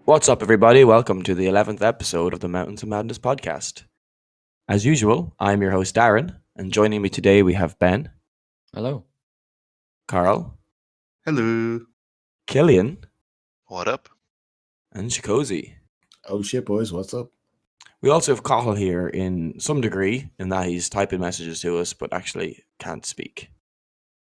What's up, everybody? Welcome to the 11th episode of the Mountains of Madness podcast. As usual, I'm your host, Darren, and joining me today we have Ben. Hello. Carl. Hello. Killian. What up? And Shakozy. Oh shit, boys, what's up? We also have Cathal here in some degree, in that he's typing messages to us, but actually can't speak.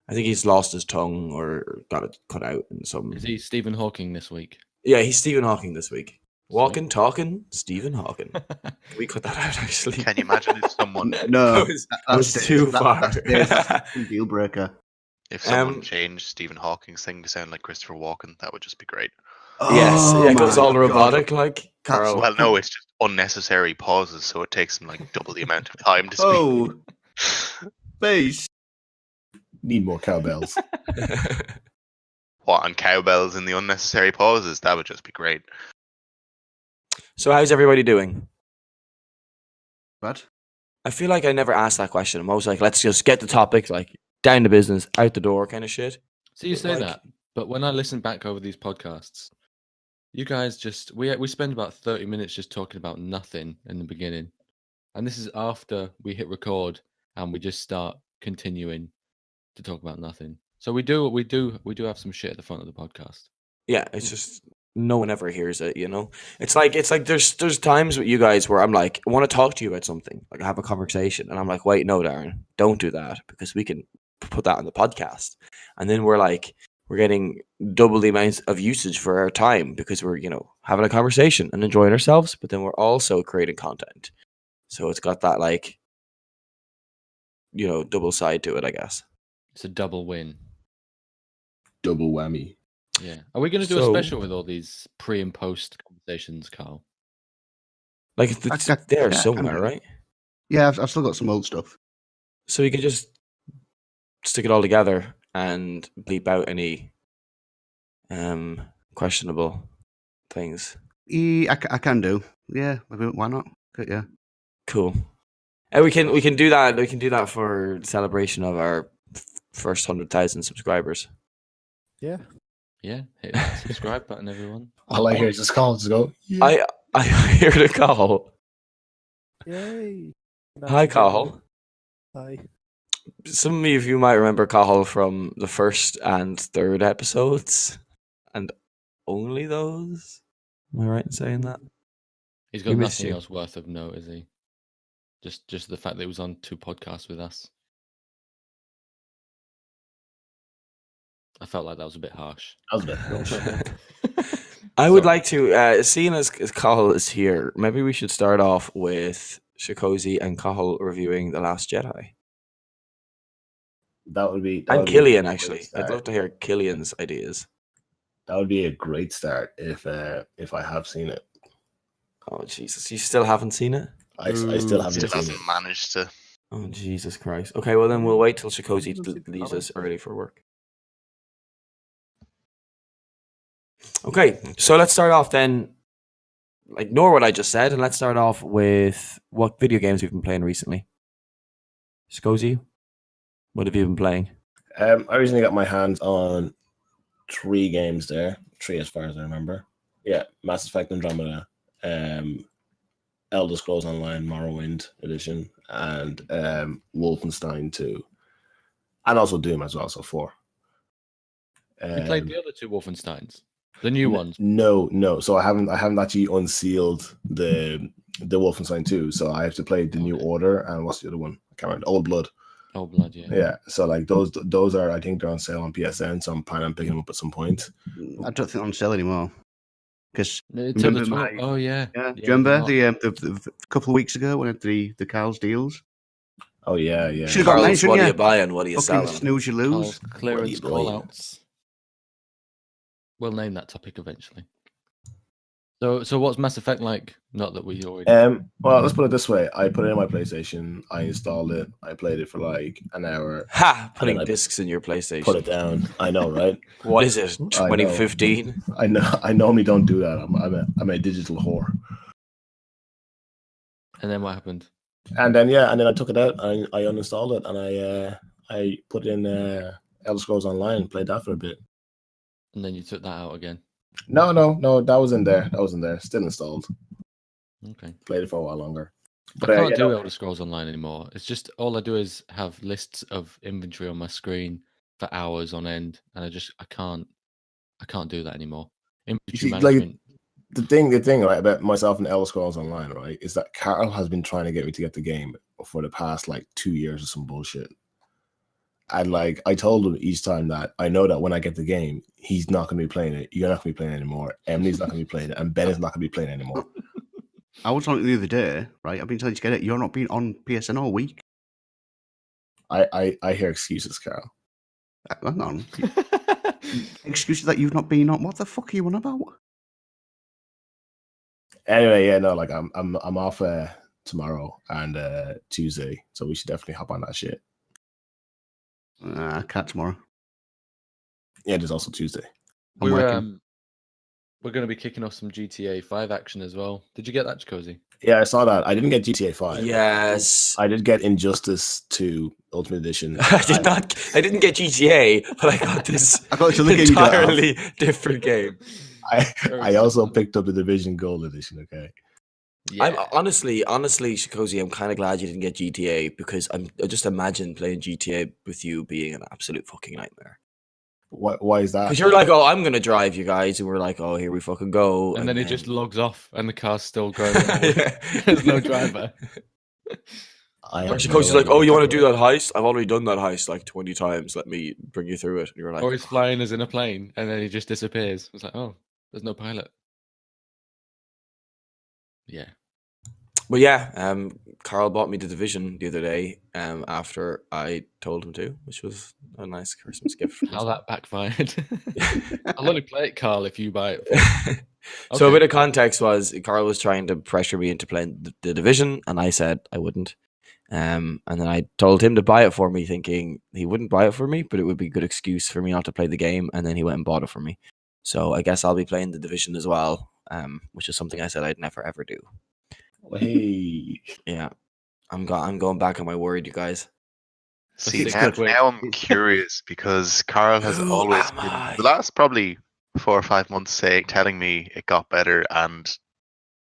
I think he's lost his tongue or got it cut out in some... Is he Stephen Hawking this week? Yeah, he's Stephen Hawking this week. Walking, talking, Stephen Hawking. Can we cut that out, actually? Can you imagine if someone... No, that's too far. That's a deal breaker. If someone changed Stephen Hawking's thing to sound like Christopher Walken, that would just be great. Yes, Oh yeah, it goes my all God. robotic, like Carl. Well, no, it's just unnecessary pauses, so it takes him like double the amount of time to speak. Oh, base. Need more cowbells. What, on cowbells in the unnecessary pauses? That would just be great. So how's everybody doing? What? I feel like I never asked that question. I'm always like, let's just get the topic, like, down to business, out the door kind of shit. So you say Like- that, but when I listen back over these podcasts, you guys just we spend about 30 minutes just talking about nothing in the beginning, and this is after we hit record and we just start continuing to talk about nothing. So we do have some shit at the front of the podcast. Yeah, it's just no one ever hears it, you know? It's like there's times with you guys where I'm like, I want to talk to you about something, like have a conversation, and I'm like, wait, no, Darren, don't do that because we can put that on the podcast. And then we're getting double the amount of usage for our time because we're, having a conversation and enjoying ourselves, but then we're also creating content. So it's got that double side to it, I guess. It's a double win. Double whammy. Yeah. Are we going to do a So- special with all these pre and post conversations, Carl? Like it's I- there yeah, somewhere, I'm- right? Yeah, I've still got some old stuff. So you can just stick it all together and bleep out any questionable things. I can do. Yeah, why not? Okay, yeah. Cool. And we can do that. We can do that for celebration of our first 100,000 subscribers. Yeah. Hit that subscribe button, everyone. All I hear is this call. Just go. Yeah. I hear the call. Yay. Hi, Cathal. Hi. Some of you might remember Cathal from the first and third episodes, and only those. Am I right in saying that? He's We got miss nothing you. else worth of note, is he? Just the fact that he was on 2 podcasts with us. I felt like that was a bit harsh. That was a bit. I would Sorry. like to, seeing as Cathal is here, maybe we should start off with Shakozy and Cathal reviewing The Last Jedi. That would be. And Killian, actually. I'd love to hear Killian's ideas. That would be a great start if I have seen it. Oh, Jesus. You still haven't seen it? I still haven't Still seen it. hasn't managed to. Oh, Jesus Christ. Okay, well then we'll wait till Shakozy leaves us early for work. Okay, so let's start off then. Ignore what I just said, and let's start off with what video games we've been playing recently. Shakozy, what have you been playing? I recently got my hands on 3 games there. 3 as far as I remember. Yeah, Mass Effect Andromeda, Elder Scrolls Online Morrowind Edition, and Wolfenstein 2. And also Doom as well, so 4. You played the other 2 Wolfensteins? The new ones? No. So I haven't actually unsealed the Wolfenstein 2. So I have to play the New Order and what's the other one? I can't remember. Old Blood. Old Blood, yeah. Yeah. So like those are, I think they're on sale on PSN. So I'm planning on picking them up at some point. I don't think they're on sale anymore. Because It took the Remember 12 my- Oh, yeah. do you remember the couple of weeks ago when the Carl's deals? Oh yeah. Should've got Carlos, nice, what shouldn't are you? you buying? What are you Fucking selling? snooze, you lose. Clearance What are you call-outs. We'll name that topic eventually. So what's Mass Effect like? Not that we already... Well, let's put it this way. I put it in my PlayStation. I installed it. I played it for like an hour. Ha! Putting then I discs in your PlayStation. Put it down. I know, right? What is it? I know. 2015? I know. I normally don't do that. I'm a digital whore. And then what happened? And then I took it out. I uninstalled it and I put in Elder Scrolls Online. Played that for a bit. And then you took that out again. No, that was in there. That was in there. Still installed. Okay. Played it for a while longer. I can't do Elder Scrolls Online anymore. It's just all I do is have lists of inventory on my screen for hours on end, and I can't do that anymore. Inventory see, management. The thing, right, about myself and Elder Scrolls Online, right, is that Carl has been trying to get me to get the game for the past 2 years or some bullshit. And I told him each time that I know that when I get the game, he's not going to be playing it. You're not going to be playing it anymore. Emily's not going to be playing it, and Ben is not going to be playing it anymore. I was on it the other day, right? I've been telling you to get it. You're not been on PSN all week. I hear excuses, Carl. Hang on. Excuses that you've not been on. What the fuck are you on about? Anyway, yeah, no, I'm off tomorrow and Tuesday, so we should definitely hop on that shit. I can't tomorrow. Yeah, there's also Tuesday. I'm working. We're going to be kicking off some GTA 5 action as well. Did you get that, Cozy? Yeah, I saw that. I didn't get GTA 5. Yes. I did get Injustice 2 Ultimate Edition. I didn't get GTA, but I got this I got the game entirely different game. I also picked up the Division Gold Edition, okay? Yeah. I'm honestly, Shikozy, I'm kind of glad you didn't get GTA because I just imagine playing GTA with you being an absolute fucking nightmare. Why is that? Because you're like, oh, I'm gonna drive you guys, and we're like, oh, here we fucking go, and then it just logs off, and the car's still going. Yeah. There's no driver. Shikozy's like, oh, you want to do that heist? I've already done that heist 20 times. Let me bring you through it. And you're like, Or he's flying as in a plane, and then he just disappears. It's like, oh, there's no pilot. Yeah. Well, yeah, Carl bought me the Division the other day after I told him to, which was a nice Christmas gift. From How that backfired. I'll only play it, Carl, if you buy it. So a Okay. bit of context was Carl was trying to pressure me into playing the Division, and I said I wouldn't. And then I told him to buy it for me, thinking he wouldn't buy it for me, but it would be a good excuse for me not to play the game. And then he went and bought it for me. So I guess I'll be playing the Division as well, which is something I said I'd never ever do. Hey. Yeah, I'm going back on my word, you guys. See, Six now, quick. now I'm curious because Carl has Who always am been I? the last probably 4 or 5 months telling me it got better, and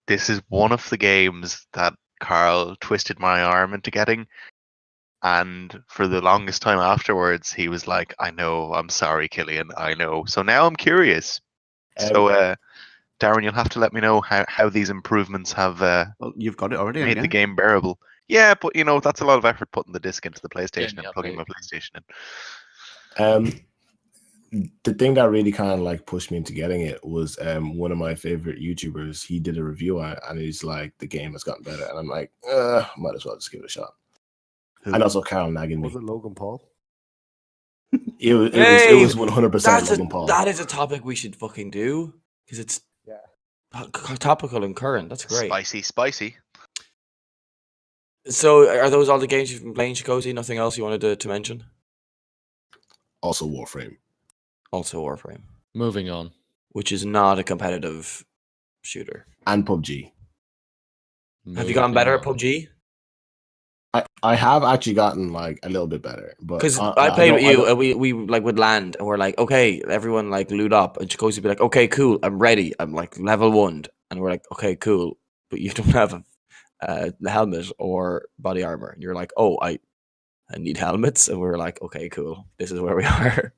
this is one of the games that Carl twisted my arm into getting. And for the longest time afterwards, he was like, "I know, I'm sorry, Killian, I know." So now I'm curious. So, Darren, you'll have to let me know how these improvements have Well, you've got it already. made haven't the you? game bearable. Yeah, but that's a lot of effort putting the disc into the PlayStation the and plugging update. my PlayStation in. The thing that really kind of pushed me into getting it was one of my favorite YouTubers. He did a review on it, and he's like, the game has gotten better, and I'm like, might as well just give it a shot. Who? And also Carl nagging me. Was it Logan Paul? It was Hey, 100% Logan Paul. That is a topic we should fucking do because it's Yeah. topical and current. That's great. Spicy. So, are those all the games you've been playing, Shikozy? Nothing else you wanted to mention? Also Warframe. Also, Warframe, Moving on. which is not a competitive shooter. And PUBG. Have you gotten better at Moving PUBG? I have actually gotten a little bit better, but Because I played with you, and we would land, and we're like, okay, everyone loot up, and Chikosi would be like, okay, cool, I'm ready, I'm level 1, and we're like, okay, cool, but you don't have a helmet or body armor, and you're like, oh, I need helmets, and we're like, okay, cool, this is where we are.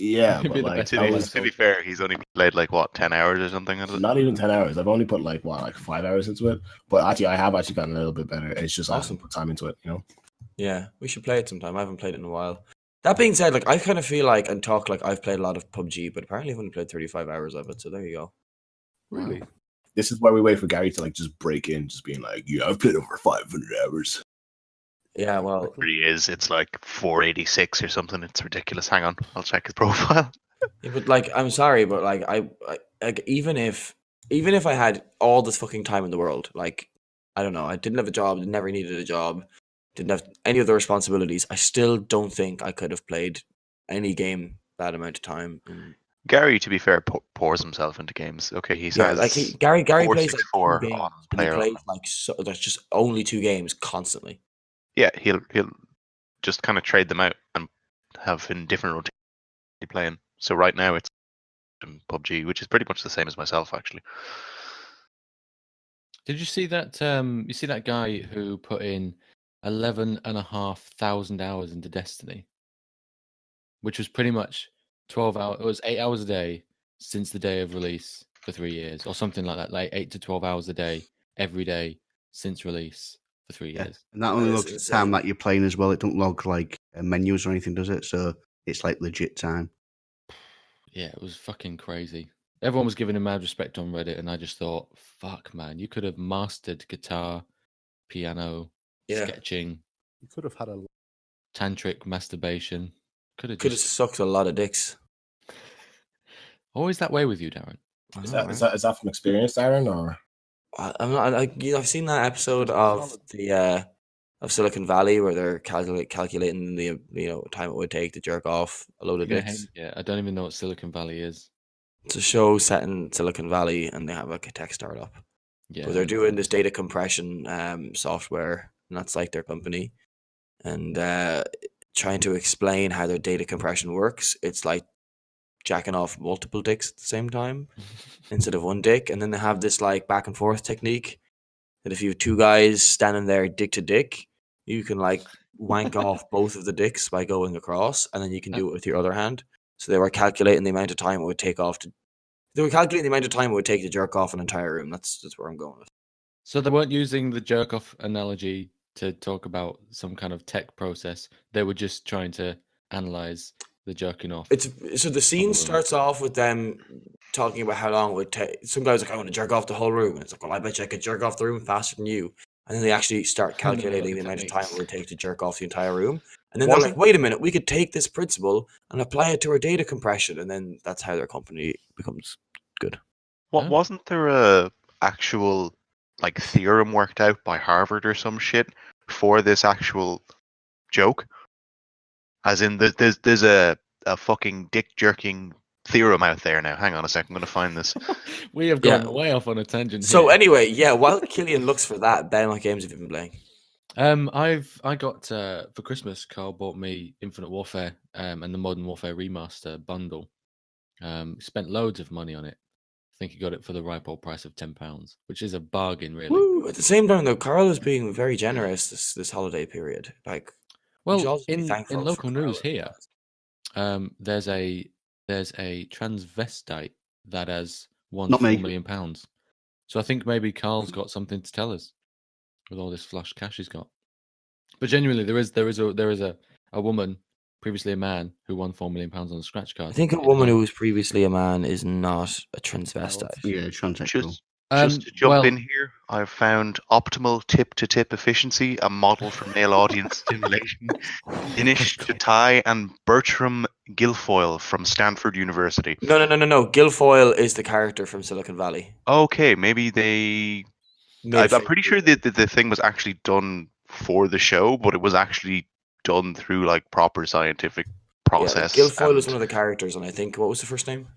Yeah, Maybe but the best To That be, was to be fair, he's only played 10 hours or something. not even 10 hours. I've only put 5 hours into it, but actually I have actually gotten a little bit better. It's just I Awesome. haven't put time into it, Yeah, we should play it sometime. I haven't played it in a while. That being said, I kind of feel and talk like I've played a lot of PUBG, but apparently I've only played 35 hours of it, so there you go. Really? This is why we wait for Gary to just break in, just being like, yeah, I've played over 500 hours. Yeah, well, It really is. It's 486 or something. It's ridiculous. Hang on, I'll check his profile. yeah, but I'm sorry, but I even if I had all this fucking time in the world, I don't know, I didn't have a job, never needed a job, didn't have any other responsibilities, I still don't think I could have played any game that amount of time. Gary, to be fair, pours himself into games. Okay, he Yeah, says Gary plays 464 2 games, on and he player. plays there's just only 2 games constantly. Yeah, he'll just kind of trade them out and have in different rotations playing. So right now it's in PUBG, which is pretty much the same as myself, actually. Did you see that? You see that guy who put in 11,500 hours into Destiny, which was pretty much 12 hours. It was 8 hours a day since the day of release for 3 years, or something like that. Like 8 to 12 hours a day every day since release for 3 Yeah. years. And that only That is logs the time insane. that you're playing as well. It don't log like menus or anything, does it? So it's like legit time. Yeah, it was fucking crazy. Everyone was giving him mad respect on Reddit, and I just thought, fuck, man, you could have mastered guitar, piano, Yeah. sketching, You could have had a. tantric masturbation. Could have Could have just sucked a lot of dicks. always that way with you, Darren. I Is know, that, is right? that is that from experience, Darren, or I'm not. I've seen that episode of the of Silicon Valley where they're calculating the time it would take to jerk off a load You're of gonna dicks. hate it. I don't even know what Silicon Valley is. It's a show set in Silicon Valley, and they have like a tech startup. Yeah, But they're doing this data compression software, and that's like their company. And trying to explain how their data compression works, it's like jacking off multiple dicks at the same time instead of one dick. And then they have this like back and forth technique that if you have two guys standing there dick to dick, you can like wank off both of the dicks by going across, and then you can do it with your other hand. So they were calculating the amount of time it would take they were calculating the amount of time it would take to jerk off an entire room. That's where I'm going with. So they weren't using the jerk off analogy to talk about some kind of tech process. They were just trying to analyze the jerking off. It's so the scene room. starts off with them talking about how long it would take. Some guy's like, I want to jerk off the whole room. And it's like, well, I bet you I could jerk off the room faster than you. And then they actually start And then they got calculating the the amount of time techniques. it would take to jerk off the entire room. And then they're Wasn't- like, wait a minute, we could take this principle and apply it to our data compression. And then that's how their company becomes good. Oh. Wasn't there a actual like theorem worked out by Harvard or some shit for this actual joke? As in, there's a fucking dick jerking theorem out there now. Hang on a second, I'm going to find this. We have Yeah. gone way off on a tangent. So here. anyway, yeah, while Killian looks for that, Ben, what games have you been playing? I got for Christmas, Carl bought me Infinite Warfare and the Modern Warfare Remaster bundle. Spent loads of money on it. I think he got it for the ripe old price of £10, which is a bargain, really. Woo! At the same time, though, Carl is being very generous this holiday period. Like, should Well, also be in thankful for local news Carl. here, there's a transvestite that has won Not me. £4 million. So I think maybe Carl's got something to tell us with all this flush cash he's got. But genuinely, there is a woman, previously a man, who won £4 million on a scratch card. I think a in woman Hull. who was previously a man is not a transvestite. Yeah, transsexual. Just to jump well, in here, I've found optimal tip-to-tip efficiency, a model for male audience stimulation. Dinesh Chatai and Bertram Guilfoyle from Stanford University. No. Guilfoyle is the character from Silicon Valley. Okay, maybe they... I'm pretty sure that the thing was actually done for the show, but it was actually done through like proper scientific process. Guilfoyle is one of the characters, and I think, what was the first name?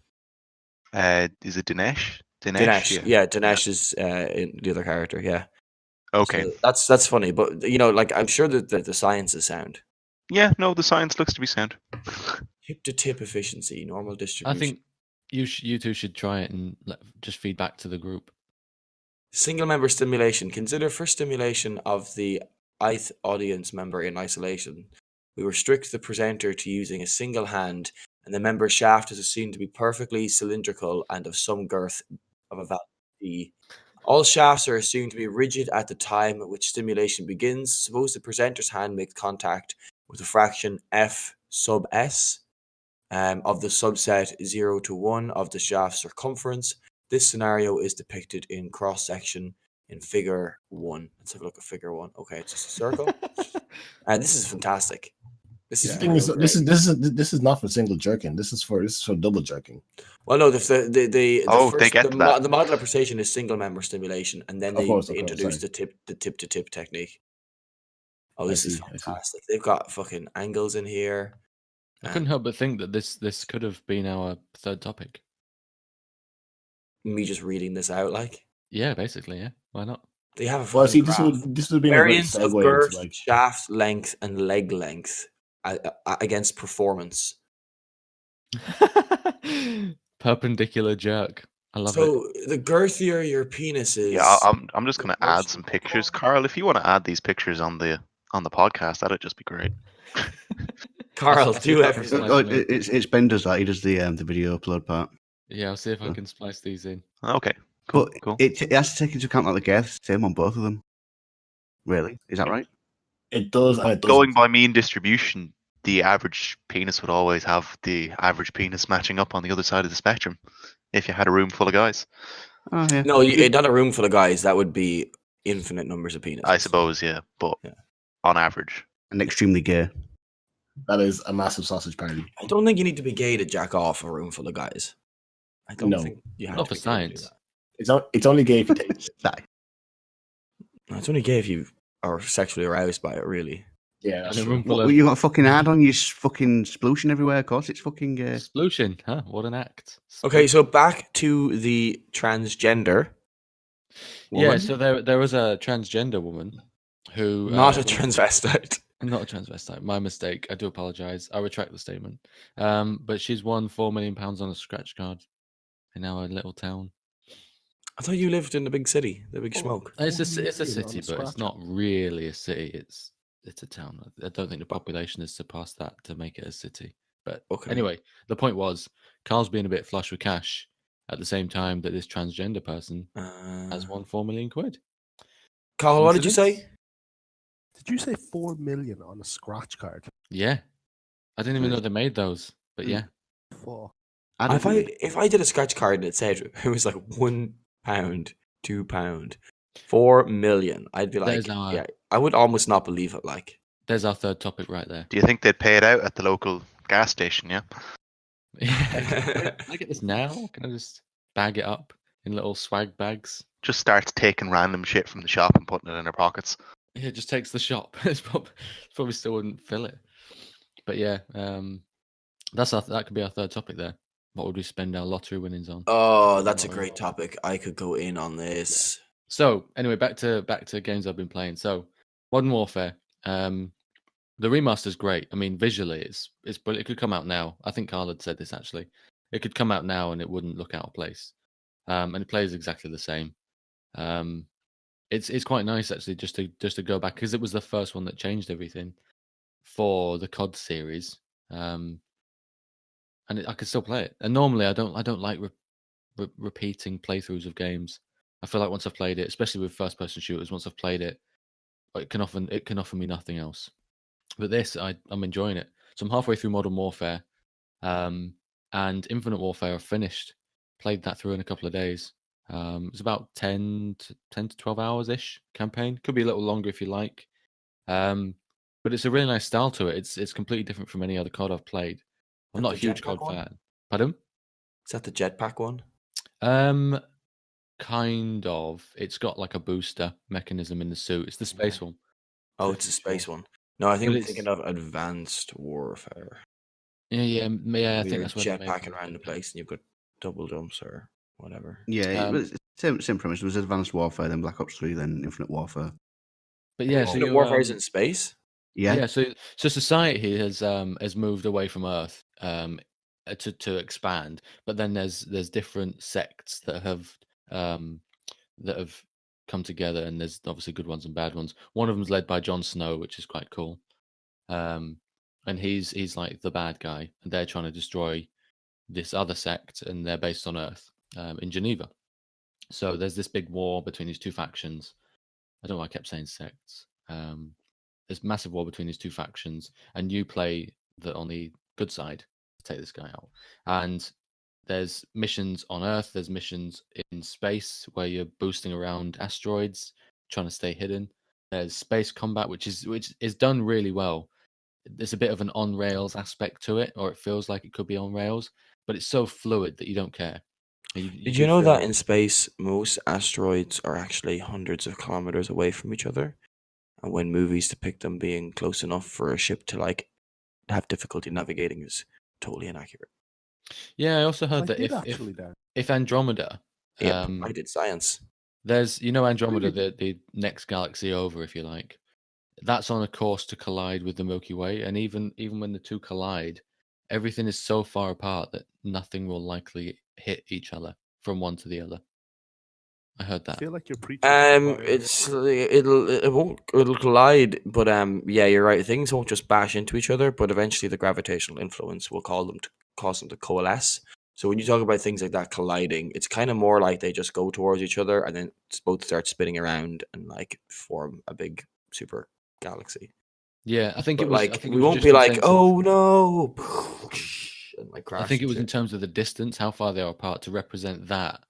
Is it Dinesh? Dinesh. Yeah, Dinesh is the other character. Yeah. Okay. So that's funny, but like I'm sure that the science is sound. Yeah, no, the science looks to be sound. Tip to tip efficiency, normal distribution. I think you two should try it and just feed back to the group. Single member stimulation. Consider for stimulation of the ith audience member in isolation. We restrict the presenter to using a single hand, and the member's shaft is assumed to be perfectly cylindrical and of some girth of a value d. All shafts are assumed to be rigid at the time at which stimulation begins. Suppose the presenter's hand makes contact with a fraction f sub s of the subset 0 to 1 of the shaft's circumference. This scenario is depicted in cross-section in figure 1. Let's have a look at figure 1. Okay, it's just a circle. This is fantastic. This is The thing is, this is not for single jerking. This is for double jerking. well, no. The they get to that. The model of precision is single member stimulation, and then Of course, they introduce the tip to tip technique. Oh, this is I see. fantastic. They've got fucking angles in here. I couldn't help but think that this could have been our third topic. Me just reading this out, like Yeah, basically, yeah. Why not? they have a Well, fucking see, this graph. would be a great Variance of segue girth, into like shaft length, and leg length against performance. perpendicular jerk. I love it. So the girthier your penis is, Yeah, I'm just the gonna worse add some pictures, Carl. If you want to add these pictures on the podcast, that'd just be great. Carl, I'll see do if I can everything. splice them in. It's Ben does that. He does the video upload part. Yeah, I'll see if I can splice these in. Okay, cool, But cool. it has to take into account like the girth, same on both of them. Really, is that right? It does, and it doesn't. Going by mean distribution, the average penis would always have the average penis matching up on the other side of the spectrum. If you had a room full of guys, Oh yeah. No, not a room full of guys. That would be infinite numbers of penises. I suppose, yeah, but Yeah. on average, And extremely gay. That is a massive sausage party. I don't think you need to be gay to jack off a room full of guys. I don't No. think you have Not to for be gay to do science. It's only gay if you take it. That that. It's only gay if you are sexually aroused by it, really. Yeah, that's And a true. room full what, of you got a fucking ad on your fucking splooshing everywhere. Of course, it's fucking. explosion. Huh? What an act. Okay, so back to the transgender. Yeah, woman. so there was a transgender woman who Not a transvestite. not a transvestite. My mistake. I do apologize. I retract the statement. But she's won £4 million on a scratch card in our little town. I thought you lived in the big city, the big smoke. It's a million city, on a but it's scratch. not really a city. It's a town. I don't think the population has surpassed that to make it a city. But Okay. anyway, the point was, Carl's being a bit flush with cash at the same time that this transgender person has won £4 million. Cathal, what did you say? Coincidence? Did you say 4 million on a scratch card? Yeah, I didn't even know they made those. But yeah, Fuck. If I did a scratch card and it said it was like £1, £2, 4 million, I'd be like, There's our- yeah, I would almost not believe it. Like, there's our third topic right there. do you think they'd pay it out at the local gas station? Yeah. Can I get this now? Can I just bag it up in little swag bags? Just starts taking random shit from the shop and putting it in her pockets. Yeah, it just takes the shop. It's probably still wouldn't fill it. But yeah, that could be our third topic there. What would we spend our lottery winnings on? oh, that's a great topic. I could go in on this. So anyway, back to games I've been playing. So Modern Warfare, the remaster's great. I mean, visually, it's but it could come out now. I think Carl had said this actually. It could come out now and it wouldn't look out of place. And it plays exactly the same. It's quite nice actually just to go back because it was the first one that changed everything for the COD series. And I could still play it. And normally I don't like repeating playthroughs of games. I feel like once I've played it, especially with first-person shooters, once I've played it, it can offer me nothing else. But this, I'm enjoying it. So I'm halfway through Modern Warfare, and Infinite Warfare I've finished. Played that through in a couple of days. It's about 10 to 12 hours ish campaign. Could be a little longer if you like. But it's a really nice style to it. It's completely different from any other COD I've played. I'm That not a the huge jetpack COD one? fan. Pardon? Is that the jetpack one? Kind of. It's got like a booster mechanism in the suit. It's the space one. Oh, it's a space one. No, I think But I'm it's- thinking of Advanced Warfare. Yeah. I Where think you're that's what they made jetpacking it. around the place and you've got double jumps or whatever. Yeah, Um, it's same premise. There was Advanced Warfare, then Black Ops 3, then Infinite Warfare. But yeah, so Infinite you, Warfare is in space. Yeah, So society has moved away from Earth to expand, but then there's different sects that have come together, and there's obviously good ones and bad ones. One of them's led by Jon Snow, which is quite cool. And he's like the bad guy, and they're trying to destroy this other sect, and they're based on Earth in Geneva. So there's this big war between these two factions. I don't know why I kept saying sects. There's massive war between these two factions, and you play on the good side to take this guy out. And there's missions on Earth, there's missions in space where you're boosting around asteroids, trying to stay hidden. There's space combat, which is done really well. There's a bit of an on rails aspect to it, or it feels like it could be on rails, but it's so fluid that you don't care. Did you know that in space, most asteroids are actually hundreds of kilometers away from each other? And when movies depict them being close enough for a ship to like have difficulty navigating is totally inaccurate. Yeah, I also heard I that did actually, Darren. if Andromeda, Yeah, I did science. there's Andromeda, the next galaxy over, if you like. That's on a course to collide with the Milky Way, and even when the two collide, everything is so far apart that nothing will likely hit each other from one to the other. I heard I that. feel like you're preaching. to the choir here. It'll collide, but yeah, you're right. Things won't just bash into each other, but eventually the gravitational influence will cause them to coalesce. So when you talk about things like that colliding, it's kind of more like they just go towards each other and then both start spinning around and like form a big super galaxy. Yeah, I think But it was. I like think it we was won't just be in like, sense of- oh no, and like crash. I think it and was in shit. terms of the distance, how far they are apart, to represent that.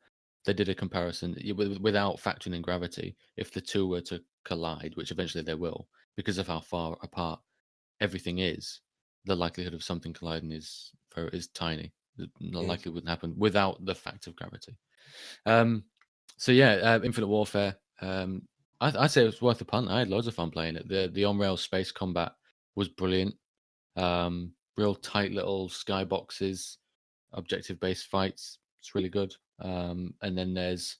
They did a comparison without factoring in gravity. If the two were to collide, which eventually they will, because of how far apart everything is, the likelihood of something colliding is tiny. It likely wouldn't happen without the fact of gravity. So yeah, Infinite Warfare. I'd say it was worth a punt. I had loads of fun playing it. The on-rail space combat was brilliant. Real tight little skyboxes, objective-based fights. It's really good. And then there's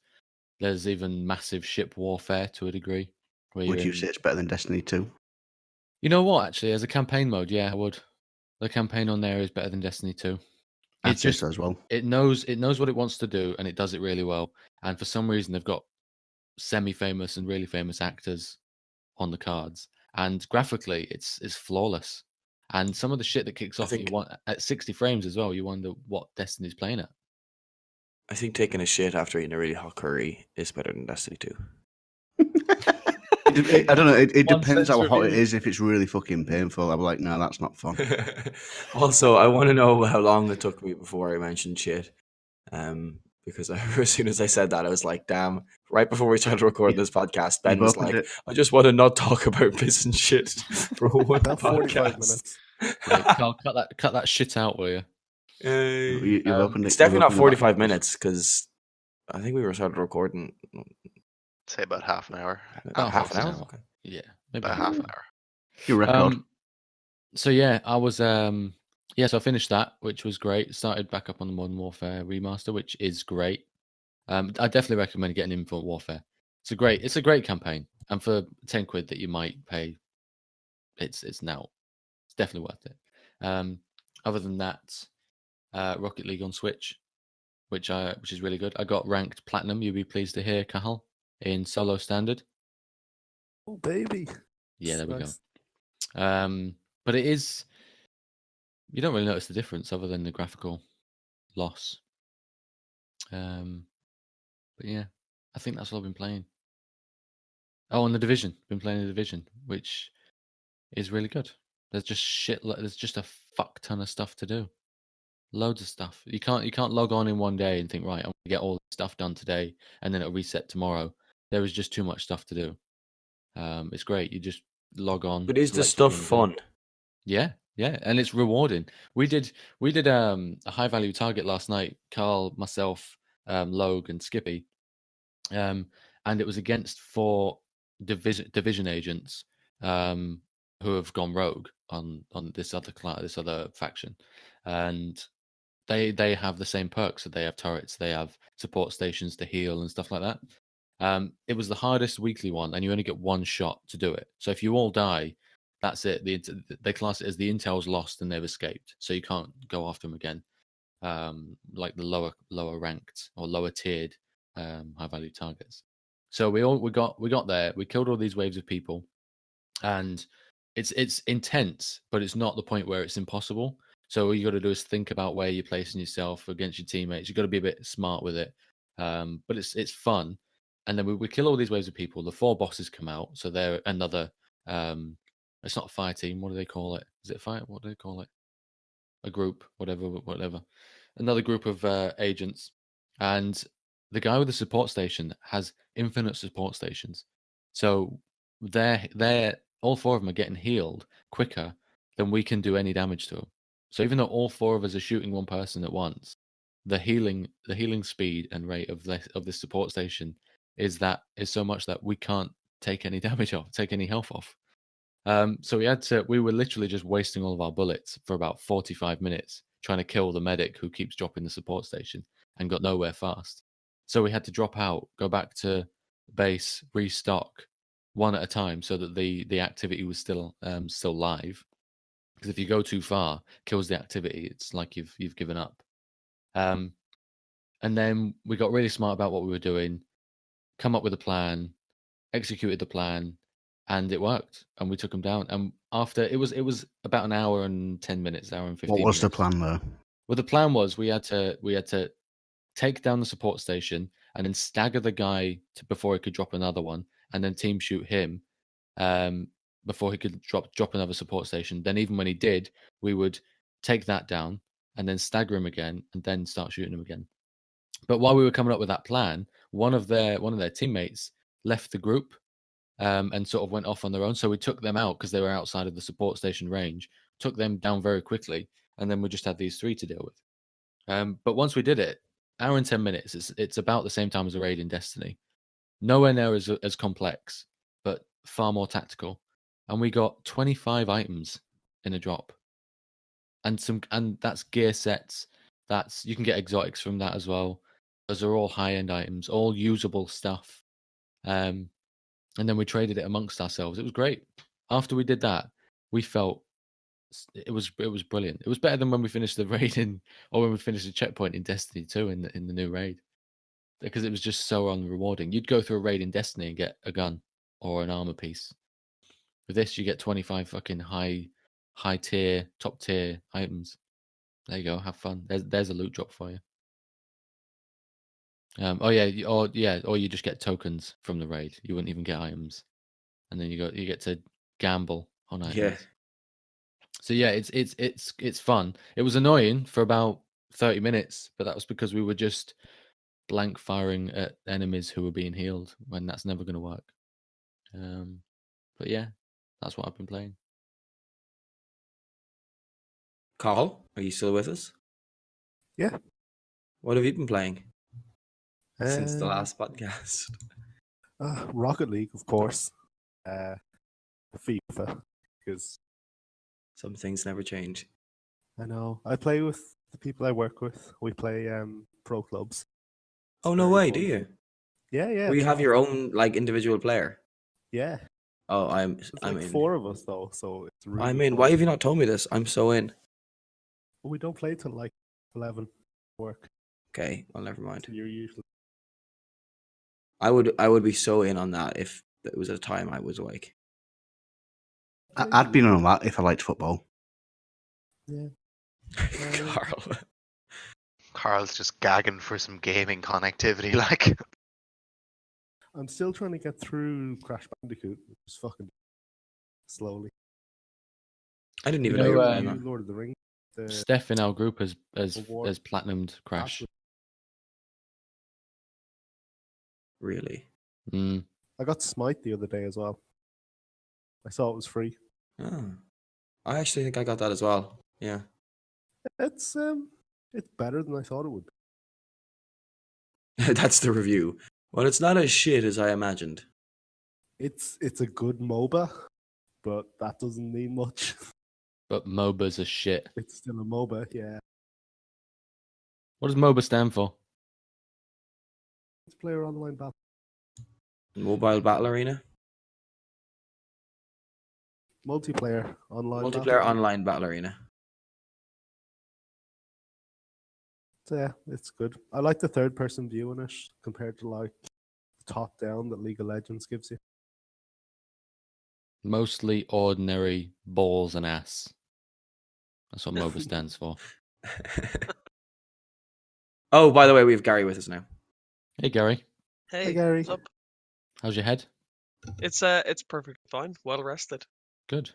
even massive ship warfare to a degree. Would you say it's better than Destiny 2? You know what? Actually, as a campaign mode, yeah, I would. The campaign on there is better than Destiny 2. I'd say so as well. It knows what it wants to do, and it does it really well. And for some reason, they've got semi-famous and really famous actors on the cards, and graphically, it's flawless. And some of the shit that kicks off you want at 60 frames as well. You wonder what Destiny's playing at. I think taking a shit after eating a really hot curry is better than Destiny 2. I don't know. It One depends how sense hot it review. is. If it's really fucking painful, I'm like, no, that's not fun. Also, I want to know how long it took me before I mentioned shit. Because as soon as I said that, I was like, damn. Right before we started recording this podcast, Ben was opened like, it. I just want to not talk about piss and shit for one About 45 podcast. minutes. Right, Carl, cut that shit out, will you? You've opened it. It's definitely you've not opened the 45 back- minutes because I think we were started recording Say about half an hour. About half an half hour. an hour. Okay. Yeah, maybe About half an hour. Your record. So yeah, I was so I finished that, which was great. Started back up on the Modern Warfare remaster, which is great. I definitely recommend getting Infinite Warfare. It's a great campaign, and for 10 quid that you might pay, it's now. It's definitely worth it. Other than that, Rocket League on Switch, which is really good. I got ranked platinum. You'll be pleased to hear, Cathal, in solo standard. Oh, baby. Yeah, there we Nice. go. But it is, you don't really notice the difference other than the graphical loss. But yeah, I think that's what I've been playing. Oh, and the Division. Been playing the Division, which is really good. There's just a fuck ton of stuff to do. Loads of stuff. You can't log on in one day and think, right, I'm gonna get all this stuff done today and then it'll reset tomorrow. There is just too much stuff to do. It's great. You just log on. But is the select what stuff you wanna do. fun? Yeah, and it's rewarding. We did a high value target last night. Carl, myself, Logue, and Skippy, and it was against 4 division agents who have gone rogue on this other faction, and they have the same perks. So they have turrets, they have support stations to heal and stuff like that. It was the hardest weekly one, and you only get one shot to do it. So if you all die, that's it. They class it as the intel's lost and they've escaped, so you can't go after them again. Like the lower ranked or lower tiered high value targets. So we got there. We killed all these waves of people, and it's intense, but it's not the point where it's impossible. So all you got to do is think about where you're placing yourself against your teammates. You got to be a bit smart with it, but it's fun. And then we kill all these waves of people. The 4 bosses come out, so they're another. It's not a fire team. What do they call it? Is it fire? What do they call it? A group, whatever. Another group of agents, and the guy with the support station has infinite support stations. So they're all 4 of them are getting healed quicker than we can do any damage to them. So even though all 4 of us are shooting one person at once, the healing speed and rate of the support station is so much that we can't take any damage off, take any health off. So we were literally just wasting all of our bullets for about 45 minutes trying to kill the medic who keeps dropping the support station and got nowhere fast. So we had to drop out, go back to base, restock one at a time so that the activity was still live. because if you go too far, kills the activity. It's like you've given up. And then we got really smart about what we were doing, come up with a plan, executed the plan, and it worked. And we took them down. And after it was about an hour and 10 minutes, hour and 15 What was the minutes. plan though? Well, the plan was we had to take down the support station and then stagger the guy before he could drop another one, and then team shoot him before he could drop another support station. Then even when he did, we would take that down and then stagger him again, and then start shooting him again. But while we were coming up with that plan, one of their teammates left the group and sort of went off on their own. So we took them out because they were outside of the support station range, took them down very quickly, and then we just had these 3 to deal with. But once we did it, hour and 10 minutes, it's about the same time as a raid in Destiny. Nowhere near as complex, but far more tactical. And we got 25 items in a drop. And that's gear sets. You can get exotics from that as well. Those are all high-end items, all usable stuff. And then we traded it amongst ourselves. It was great. After we did that, we felt it was brilliant. It was better than when we finished the raid or when we finished the checkpoint in Destiny 2 in the new raid, because it was just so unrewarding. You'd go through a raid in Destiny and get a gun or an armor piece. With this, you get 25 fucking high tier, top tier items. There you go. Have fun. There's a loot drop for you. Or you just get tokens from the raid. You wouldn't even get items, and then you get to gamble on items. Yeah. So yeah, it's fun. It was annoying for about 30 minutes, but that was because we were just blank firing at enemies who were being healed when that's never going to work. But yeah, that's what I've been playing. Cathal, are you still with us? Yeah. What have you been playing since the Um, last podcast? Rocket League, of course. FIFA, because Some things never change. I know I play with the people I work with. We play pro clubs. Oh, no very way, fun. do you? Yeah. Well, you it's have awesome. your own like individual player. Yeah, Oh, it's like in. 4 of us though, so it's really I'm in. fun. Why have you not told me this? I'm so in. But we don't play till like 11 work. Okay, well, never mind. So you're usually I would be so in on that if it was a time I was awake. I'd been on that if I liked football. yeah. Carl. Carl's just gagging for some gaming connectivity, like. I'm still trying to get through Crash Bandicoot, which is fucking slowly. I didn't even You know you know, were New playing that. Lord of the Rings. Steph in our group has Award. platinumed Crash. Really? Mm. I got Smite the other day as well. I saw it was free. Oh. I actually think I got that as well. Yeah. It's better than I thought it would be. That's the review. Well, it's not as shit as I imagined. It's a good MOBA, but that doesn't mean much. But MOBAs are shit. It's still a MOBA, yeah. What does MOBA stand for? Multiplayer online battle. Mobile Battle Arena? Multiplayer online Multiplayer battle. Online Battle Arena. So, yeah, it's good. I like the third person view in it compared to like the top down that League of Legends gives you. Mostly ordinary balls and ass. That's what MOBA stands for. Oh, by the way, we have Gary with us now. Hey, Gary. Hey, Gary. What's up? How's your head? It's perfectly fine. Well rested. Good.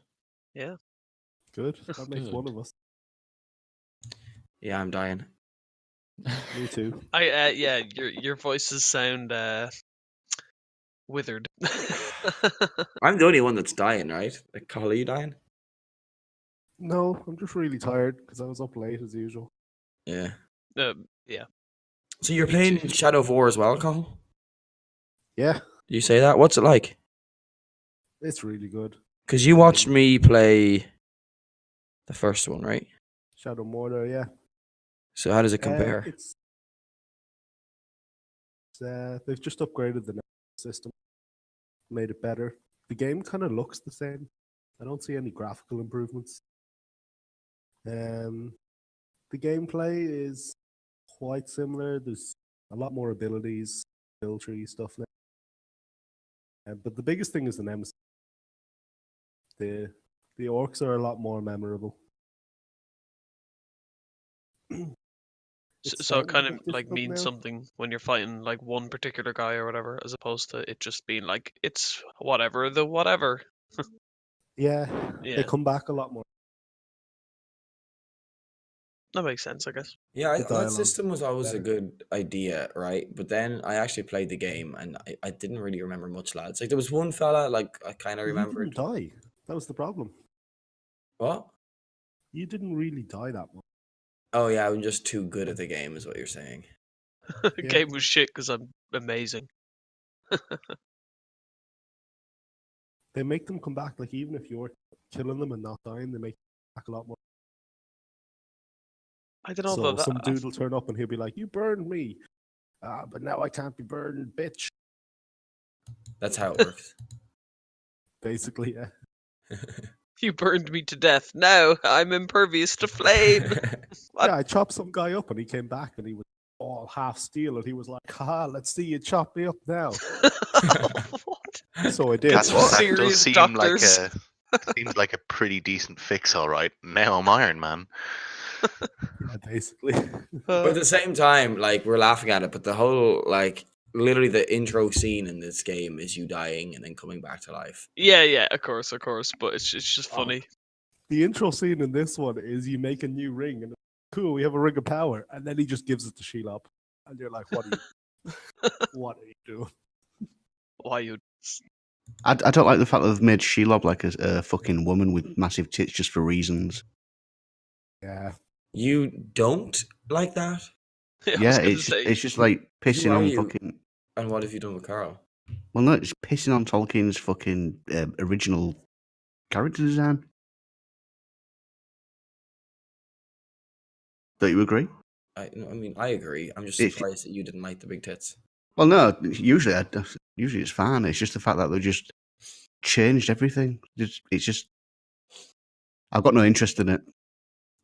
Good. That makes Good. one of us. Yeah, I'm dying. Me too. Yeah, your voices sound withered. I'm the only one that's dying, right? Like, Cathal, are you dying? No, I'm just really tired because I was up late as usual. Yeah. Yeah. So you're playing Shadow of War as well, Cathal? Yeah, You say that? What's it like? it's really good. Because you watched me play the first one, right? Shadow Mortar, yeah. So how does it compare? They've just upgraded the system, made it better. The game kind of looks the same. I don't see any graphical improvements. The gameplay is quite similar. There's a lot more abilities, skill tree stuff now. But the biggest thing is the nemesis. The orcs are a lot more memorable. It's So it starting to kind get of like difficult means now. something when you're fighting like one particular guy or whatever, as opposed to it just being like it's whatever the whatever. Yeah, Yeah. they come back a lot more. That makes sense, I guess. Yeah, The that dialogue system was always a better. good idea, right? But then I actually played the game and I didn't really remember much, lads. Like there was one fella, like I kind of You remembered. didn't die. That was the problem. What? You didn't really die that much. Oh yeah, I'm just too good at the game, is what you're saying. The Yeah. game was shit because I'm amazing. They make them come back. Like even if you're killing them and not dying, they make them back a lot more. I don't know So about some that. dude will turn up and he'll be like, "You burned me, but now I can't be burned, bitch." That's how it works. Basically, yeah. You burned me to death. Now I'm impervious to flame. What? Yeah, I chopped some guy up and he came back and he was all half steel and he was like, "Haha, let's see you chop me up now." What? So I did. Get some That does serious seem doctors. seems like a pretty decent fix, all right. Now I'm Iron Man. Yeah, basically. But at the same time, like we're laughing at it, but the whole like literally the intro scene in this game is you dying and then coming back to life. Yeah, of course. But it's just funny. The intro scene in this one is you make a new ring and cool, we have a ring of power, and then he just gives it to Shelob, and you're like, "What are you? What are you doing?" Why you? I don't like the fact that they've made Shelob like a fucking woman with massive tits just for reasons. Yeah, You don't like that? I was Yeah, gonna say. it's just like pissing are on you? fucking. And what have you done with Carl? Well, no, it's pissing on Tolkien's fucking original character design. Don't you agree? I mean, I agree. I'm just It's- surprised that you didn't like the big tits. Well, no, usually it's fine. It's just the fact that they just changed everything. It's just I've got no interest in it.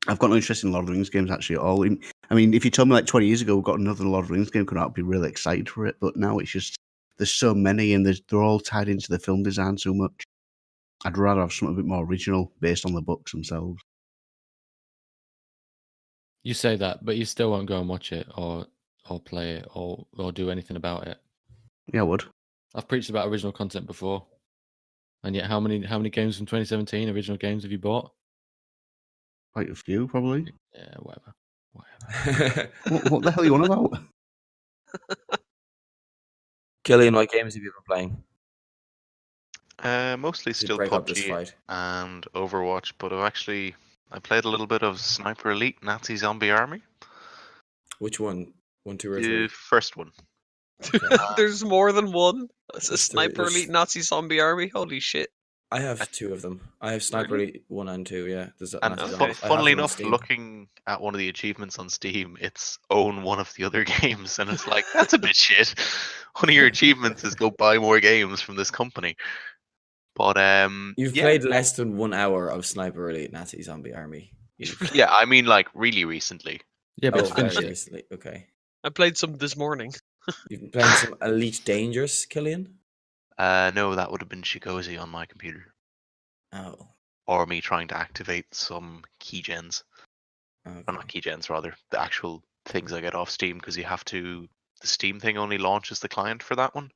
I've got no interest in Lord of the Rings games actually at all. I mean, if you told me like 20 years ago we've got another Lord of the Rings game coming out, I'd be really excited for it. But now it's just there's so many and they're all tied into the film design so much. I'd rather have something a bit more original based on the books themselves. You say that, but you still won't go and watch it or play it or do anything about it. Yeah, I would. I've preached about original content before, and yet how many games from 2017 original games have you bought? Quite a few, probably. Yeah, whatever. What the hell are you on about? Killian, what games have you been playing? Mostly To still break up this PUBG fight. and Overwatch, but I played a little bit of Sniper Elite Nazi Zombie Army. Which one? 1, 2, or The 3? first one. There's more than one. It's a There's three- sniper there's- elite Nazi zombie army. Holy shit! I have 2 of them. I have Sniper Really? Elite 1 and 2. Yeah, there's And Nazi Okay. Zombies. I have funnily them on enough, Steam. looking at one of the achievements on Steam, it's own one of the other games, and it's like that's a bit shit. One of your achievements is go buy more games from this company. But You've yeah, played less than 1 hour of Sniper Elite Nazi Zombie Army. yeah. I mean, like really recently. Yeah, but Oh, it's finished very it. recently. Okay. I played some this morning. You've been playing some Elite Dangerous, Killian? No, that would have been Shigozi on my computer, Oh. or me trying to activate some keygens. Okay. Or not keygens, rather the actual things I get off Steam, because you have to. The Steam thing only launches the client for that one, and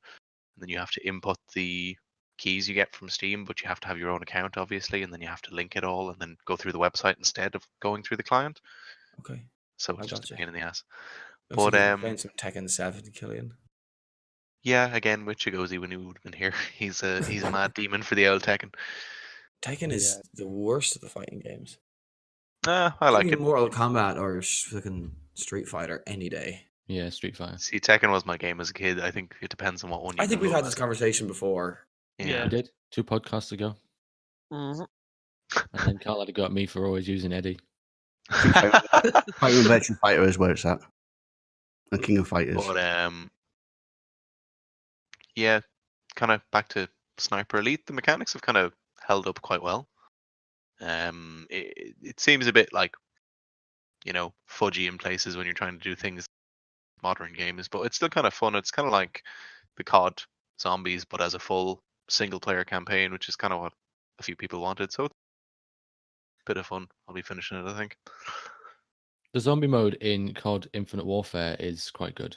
then you have to input the keys you get from Steam, but you have to have your own account, obviously, and then you have to link it all, and then go through the website instead of going through the client. Okay. So I it's just a gotcha. pain in the ass. Looks like But you've been playing some Tekken 7, Killian. yeah, again with Chigozi when he would have been here, he's a mad demon for the old Tekken. Tekken is the worst of the fighting games. I like Give it. me Mortal Kombat or fucking Street Fighter any day. Yeah, Street Fighter. See, Tekken was my game as a kid. I think it depends on what one. I think we've had this conversation before. Yeah. We did 2 podcasts ago, Mhm. and then Carl had to go at me for always using Eddie. Fighter Virtua Fighter is where it's at. The King of Fighters. But yeah, kind of back to Sniper Elite. The mechanics have kind of held up quite well. It seems a bit like fudgy in places when you're trying to do things modern games, but it's still kind of fun. It's kind of like the COD Zombies, but as a full single player campaign, which is kind of what a few people wanted. So it's a bit of fun. I'll be finishing it, I think. The zombie mode in COD Infinite Warfare is quite good.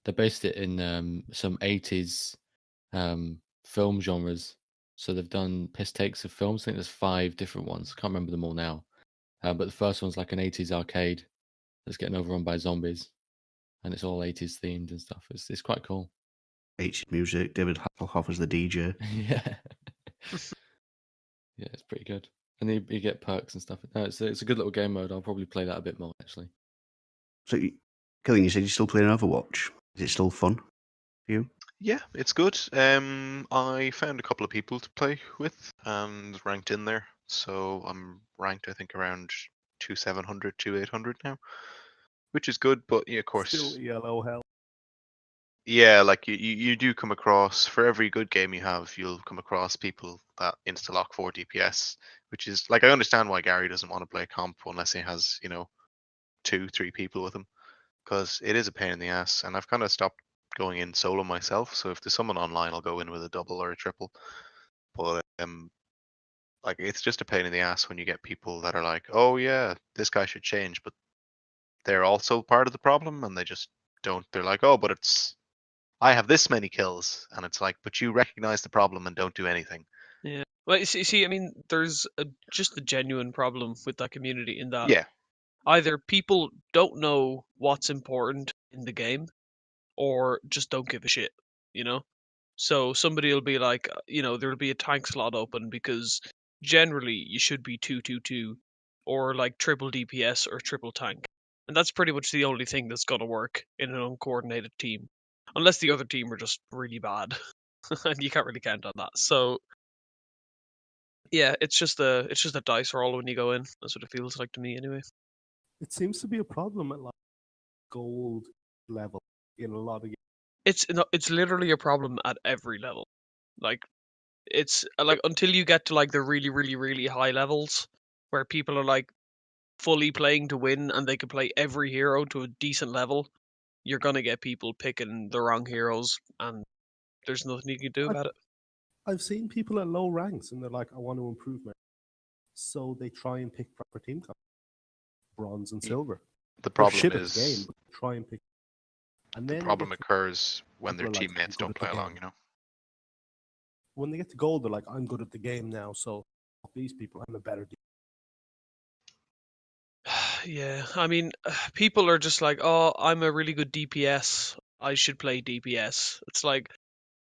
They based it in some 80s film genres. So they've done piss takes of films. I think there's 5 different ones. I can't remember them all now. But the first one's like an 80s arcade that's getting overrun by zombies. And it's all 80s themed and stuff. It's quite cool. 80s music, David Hasselhoff as the DJ. Yeah. Yeah, it's pretty good. And you get perks and stuff. No, it's a good little game mode. I'll probably play that a bit more, actually. So, Killing, you said you're still playing Overwatch. Is it still fun for you? Yeah, it's good. I found a couple of people to play with and ranked in there. So I'm ranked, I think, around 2700, 2800 now, which is good. But yeah, of course, Still yellow hell. yeah, like you do come across, for every good game you have, you'll come across people that insta-lock 4 DPS, which is like, I understand why Gary doesn't want to play comp unless he has 2-3 people with him, because it is a pain in the ass. And I've kind of stopped going in solo myself, so if there's someone online, I'll go in with a double or a triple. But like, it's just a pain in the ass when you get people that are like, oh yeah, this guy should change, but they're also part of the problem, and they just don't. They're like, oh, but I have this many kills, and it's like, but you recognize the problem and don't do anything. Yeah. Well, you see, I mean, there's just a genuine problem with that community in that Yeah, either people don't know what's important in the game, or just don't give a shit. So somebody will be like, there'll be a tank slot open because generally you should be 2-2-2 or like triple DPS or triple tank. And that's pretty much the only thing that's going to work in an uncoordinated team. Unless the other team are just really bad. And you can't really count on that. So yeah, it's just a dice roll when you go in. That's what it feels like to me anyway. It seems to be a problem at like gold level in a lot of games. It's literally a problem at every level. Like, it's like until you get to like the really, really, really high levels where people are like fully playing to win and they can play every hero to a decent level, you're gonna get people picking the wrong heroes, and there's nothing you can do about it. I've seen people at low ranks and they're like, I want to improve my. So they try and pick proper team colors, bronze and silver. the They're problem shit at is the game, but try and pick. And the then problem occurs when their people are like, teammates "I'm don't good at play the along. game." When they get to gold, they're like, I'm good at the game now, so fuck these people, I'm a better Yeah, I mean, people are just like, oh, I'm a really good DPS, I should play DPS. It's like,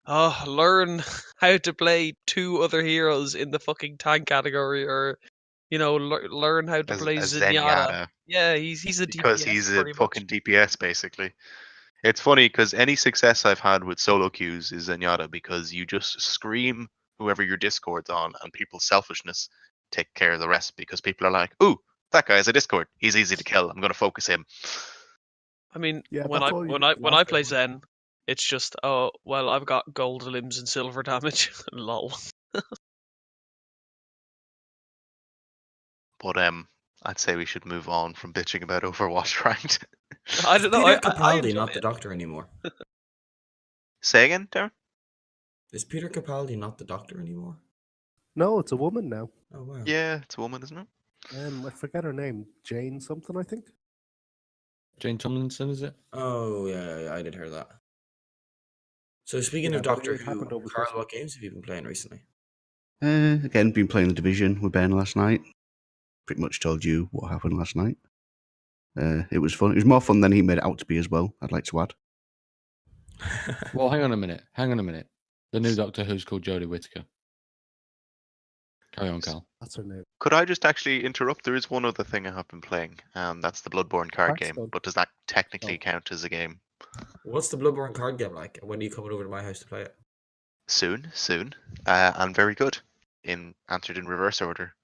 oh, learn how to play 2 other heroes in the fucking tank category, or learn how to play As Zenyatta. Zenyatta, Yeah, he's a because DPS he's a pretty much. fucking DPS basically. It's funny because any success I've had with solo queues is Zenyatta, because you just scream whoever your Discord's on, and people's selfishness take care of the rest, because people are like, ooh, that guy has a Discord. He's easy to kill. I'm going to focus him. I mean, Yeah, when that's I all you when do I the when I last play game. Zen, it's just, oh well, I've got gold limbs and silver damage. Lol. But I'd say we should move on from bitching about Overwatch, right? I don't know. Peter I Capaldi enjoy not the it. doctor anymore? Say again, Darren? Is Peter Capaldi not the doctor anymore? No, it's a woman now. Oh wow. Yeah, it's a woman, isn't it? I forget her name. Jane something, I think. Jane Tomlinson, is it? Oh yeah, I did hear that. So speaking Yeah, of but Doctor it Who, happened over Carl, Christmas. what games have you been playing recently? Again, been playing The Division with Ben last night. Pretty much told you what happened last night. It was fun. It was more fun than he made it out to be as well, I'd like to add. Well, hang on a minute. The new Doctor Who's called Jodie Whittaker. Carry on, Cal. That's her name. Could I just actually interrupt? There is one other thing I have been playing, and that's the Bloodborne card game. Hearthstone. But does that technically Oh. count as a game? What's the Bloodborne card game like? When are you coming over to my house to play it? Soon, and very good. Answered in reverse order.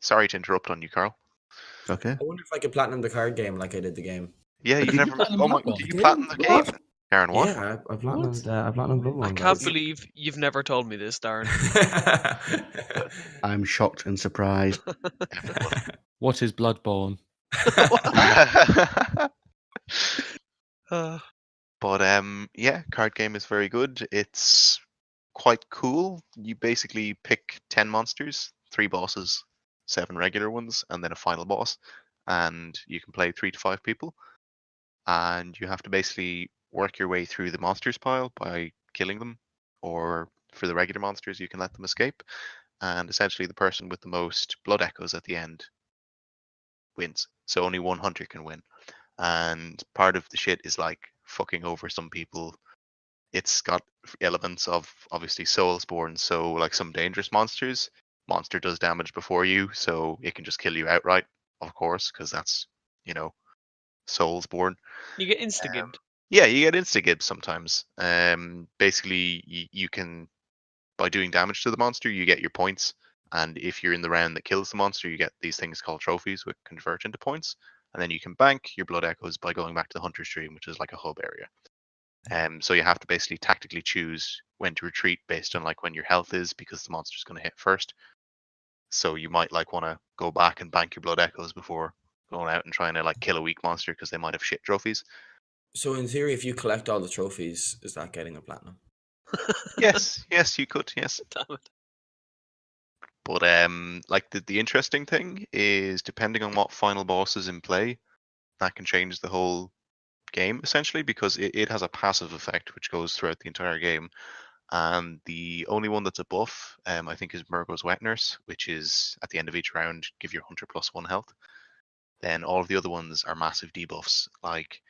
Sorry to interrupt on you, Carl. Okay. I wonder if I could platinum the card game like I did the game. Yeah, Did you've you never. platinum Oh my! Bloodborne? Did you platinum the game, Darren? What? Yeah, I platinumed Bloodborne. I can't believe you've never told me this, Darren. I'm shocked and surprised. What is Bloodborne? But yeah, card game is very good. It's quite cool. You basically pick 10 monsters, 3 bosses, 7 regular ones, and then a final boss. And you can play 3 to 5 people. And you have to basically work your way through the monsters pile by killing them. Or for the regular monsters, you can let them escape. And essentially, the person with the most blood echoes at the end wins. So only one hunter can win. And part of the shit is like fucking over some people. It's got elements of obviously Soulsborne, so like some dangerous monsters. Monster does damage before you, so it can just kill you outright, of course, because that's, you know, Soulsborne. You get insta-gibbed. Yeah, you get insta-gib sometimes. Basically, you can, by doing damage to the monster, you get your points. And if you're in the round that kills the monster, you get these things called trophies, which convert into points. And then you can bank your blood echoes by going back to the hunter stream, which is like a hub area. So you have to basically tactically choose when to retreat based on like when your health is, because the monster's going to hit first. So you might like want to go back and bank your blood echoes before going out and trying to like kill a weak monster because they might have shit trophies. So in theory, if you collect all the trophies, is that getting a platinum? Yes, you could, yes. Damn it. But like the interesting thing is, depending on what final boss is in play, that can change the whole game essentially, because it has a passive effect which goes throughout the entire game. And the only one that's a buff, I think, is Murgo's Wet Nurse, which is at the end of each round give your hunter +1 health. Then all of the other ones are massive debuffs. Like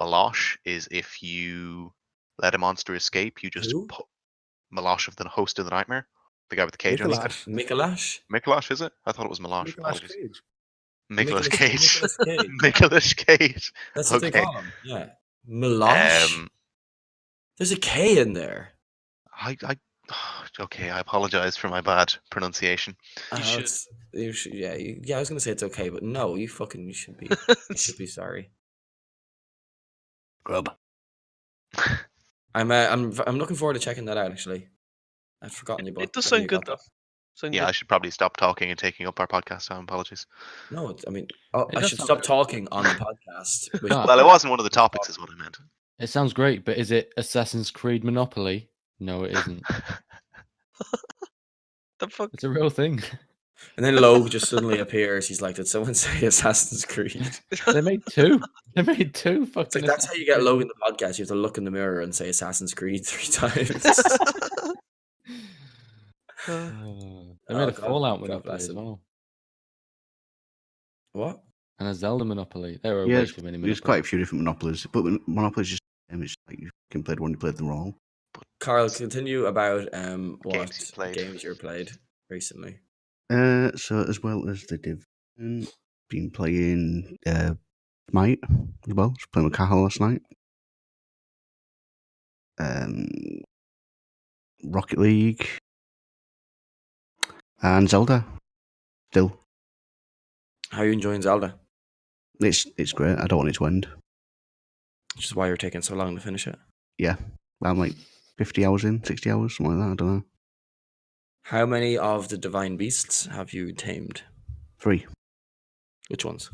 Malosh is if you let a monster escape, you just Who? Malosh of the Host of the Nightmare, the guy with the cage on his head. Mikolash? Mikolash, is it? I thought it was Malosh. Nicolas Apologies. Cage. Nicolas Cage. Nicolas Cage. Nicolas Cage. That's what they Okay. call him. Yeah. Melosh? There's a K in there. Okay, I apologize for my bad pronunciation. should. You should. Yeah, I was gonna say it's okay, but no, you should be. You should be sorry. Grub. I'm looking forward to checking that out. Actually, I'd forgotten you. It does sound good though. Yeah, I should probably stop talking and taking up our podcast. So apologies. No, I mean, It I does should sound stop good. talking on the podcast. which- Ah. Well, it wasn't one of the topics, is what I meant. It sounds great, but is it Assassin's Creed Monopoly? No, it isn't. The fuck? It's a real thing. And then Logue just suddenly appears. He's like, "Did someone say Assassin's Creed?" They made 2. They made 2 It's fucking. like that's how you get Logue in the podcast. You have to look in the mirror and say Assassin's Creed 3 times. They made a God- Fallout God Monopoly bless as him. well, What? and a Zelda Monopoly. There were Yeah, way too many there's Monopolies. quite a few different monopolies, but Monopoly's just it's like you can play one, you played them all. Carl, continue about what Games you played. games you played recently. So as well as the Division, been playing Smite as well. Just playing with Cathal last night. Rocket League and Zelda. Still, How are you enjoying Zelda? it's great. I don't want it to end. Which is why you're taking so long to finish it. Yeah, I'm like 50 hours in, 60 hours, something like that. I don't know. How many of the divine beasts have you tamed? 3. Which ones?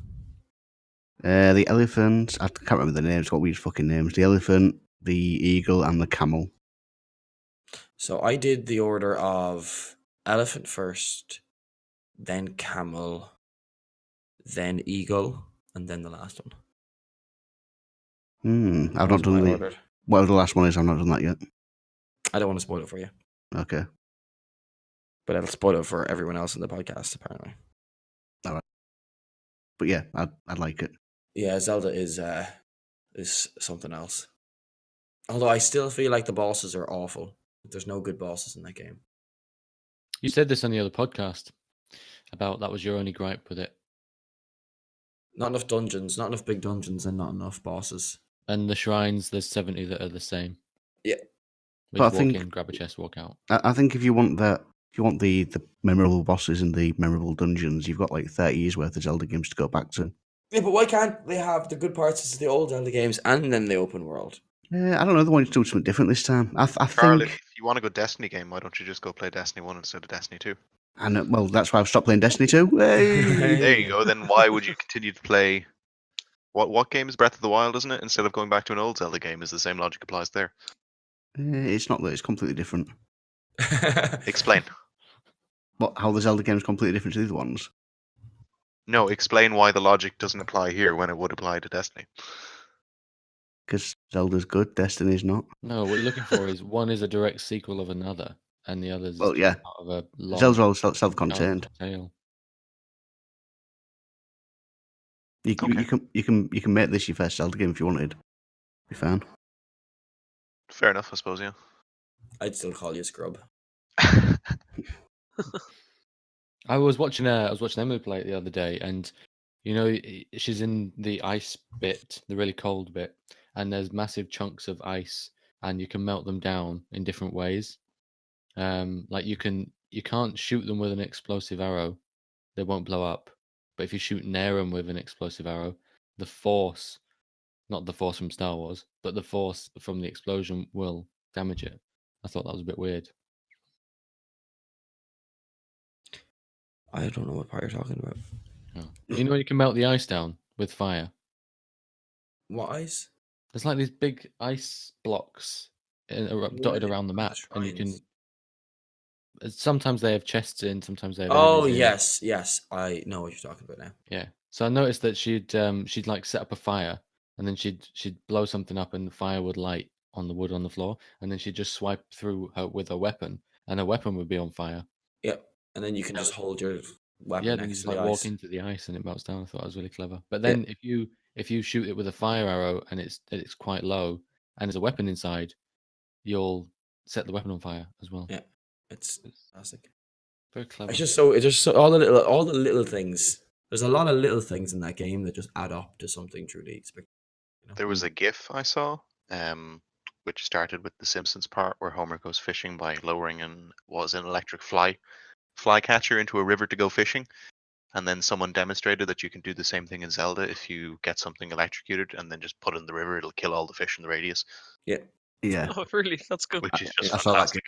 The elephant. I can't remember the names. What weird fucking names? The elephant, the eagle, and the camel. So I did the order of elephant first, then camel, then eagle, and then the last one. I've not That's my done the. order. Whatever the last one is, I've not done that yet. I don't want to spoil it for you, Okay. but I'll spoil it for everyone else in the podcast, apparently. But yeah, I like it. Yeah, Zelda is something else. Although I still feel like the bosses are awful. There's no good bosses in that game. You said this on the other podcast about that was your only gripe with it, Not enough dungeons, not enough big dungeons, and not enough bosses. and the shrines. There's 70 that are the same. Yeah. We But I just walk think- in, grab a chest, walk out. I think if you want that, if you want the memorable bosses and the memorable dungeons, you've got like 30 years worth of Zelda games to go back to. Yeah, but why can't they have the good parts of the old Zelda games and then the open world? I don't know. They wanted to do something different this time. I Carl, think. if you want a good Destiny game, why don't you just go play Destiny 1 instead of Destiny 2? And well, that's why I've stopped playing Destiny 2. Hey! There you go. Then why would you continue to play? What game is Breath of the Wild, isn't it? Instead of going back to an old Zelda game, is the same logic applies there? It's not that, it's completely different. Explain. How the Zelda game is completely different to the other ones? No, explain why the logic doesn't apply here when it would apply to Destiny. Because Zelda's good, Destiny's not. No, what you're looking for is one is a direct sequel of another, and the other's Well, yeah. part of a long Zelda's all self-contained. tale. You Okay. can make this your first Zelda game if you wanted. Be fine. Fair enough, I suppose. Yeah. I'd still call you scrub. I was watching Emily play it the other day, and you know she's in the ice bit, the really cold bit, and there's massive chunks of ice, and you can melt them down in different ways. Like you can't shoot them with an explosive arrow; they won't blow up. But if you shoot near them with an explosive arrow, the force, not the force from Star Wars, but the force from the explosion will damage it. I thought that was a bit weird. I don't know what part you're talking about. Oh. You know you can melt the ice down with fire. What ice? There's like these big ice blocks dotted around the map, and you can. Sometimes they have chests in, sometimes they have. Oh enemies in. yes, I know what you're talking about now. Yeah. So I noticed that she'd like set up a fire, and then she'd blow something up, and the fire would light on the wood on the floor, and then she'd just swipe through her with her weapon, and her weapon would be on fire. Yep, and then you can just hold your weapon Yeah, then you next just to the like walk ice. into the ice and it melts down. I thought that was really clever. But then if you shoot it with a fire arrow and it's quite low and there's a weapon inside, you'll set the weapon on fire as well. Yeah, it's fantastic. Very clever. It's just so all the little things. There's a lot of little things in that game that just add up to something truly spectacular. You know? There was a GIF I saw, which started with the Simpsons part where Homer goes fishing by lowering an electric flycatcher into a river to go fishing, and then someone demonstrated that you can do the same thing in Zelda if you get something electrocuted and then just put it in the river. It'll kill all the fish in the radius, Yeah. Yeah. Oh, really? That's good. which is just I saw that fantastic.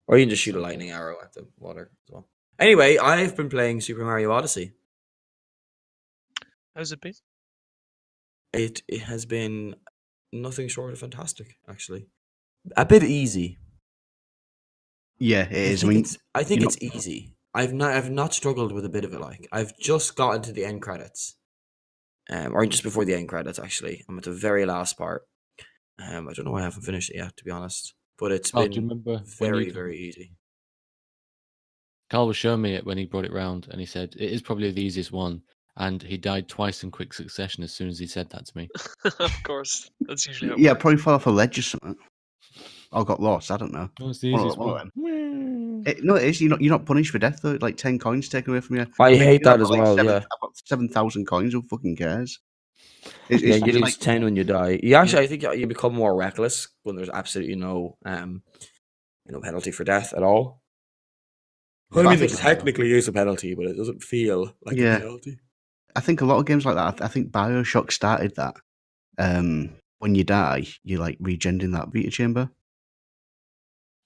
Or you can just shoot a lightning arrow at the water as well. Anyway, I've been playing Super Mario Odyssey. How's it been? It has been nothing short of fantastic, actually. A bit easy. Yeah, it is. I think you're it's easy. I've not struggled with a bit of it. Like I've just gotten to the end credits, or just before the end credits. Actually, I'm at the very last part. I don't know why I haven't finished it yet, to be honest. But it's Oh, do you been remember when very you- very easy. Carl was showing me it when he brought it round, and he said it is probably the easiest one. And he died twice in quick succession as soon as he said that to me. Of course, that's usually how it Yeah, works. probably fell off a ledge or something. Or got lost. I don't know. Oh, it's the One of easiest them, one one. of No, it is. You're not punished for death though. Like 10 coins taken away from you. I hate that I've as got, well. Yeah. I've got 7,000 coins. Who fucking cares? It's Yeah, you just lose like 10 when you die. You actually, I think you become more reckless when there's absolutely no penalty for death at all. Well, I mean, there technically is a penalty, but it doesn't feel like Yeah. a penalty. I think a lot of games like that. I think BioShock started that. When you die, you like regen in that beta chamber.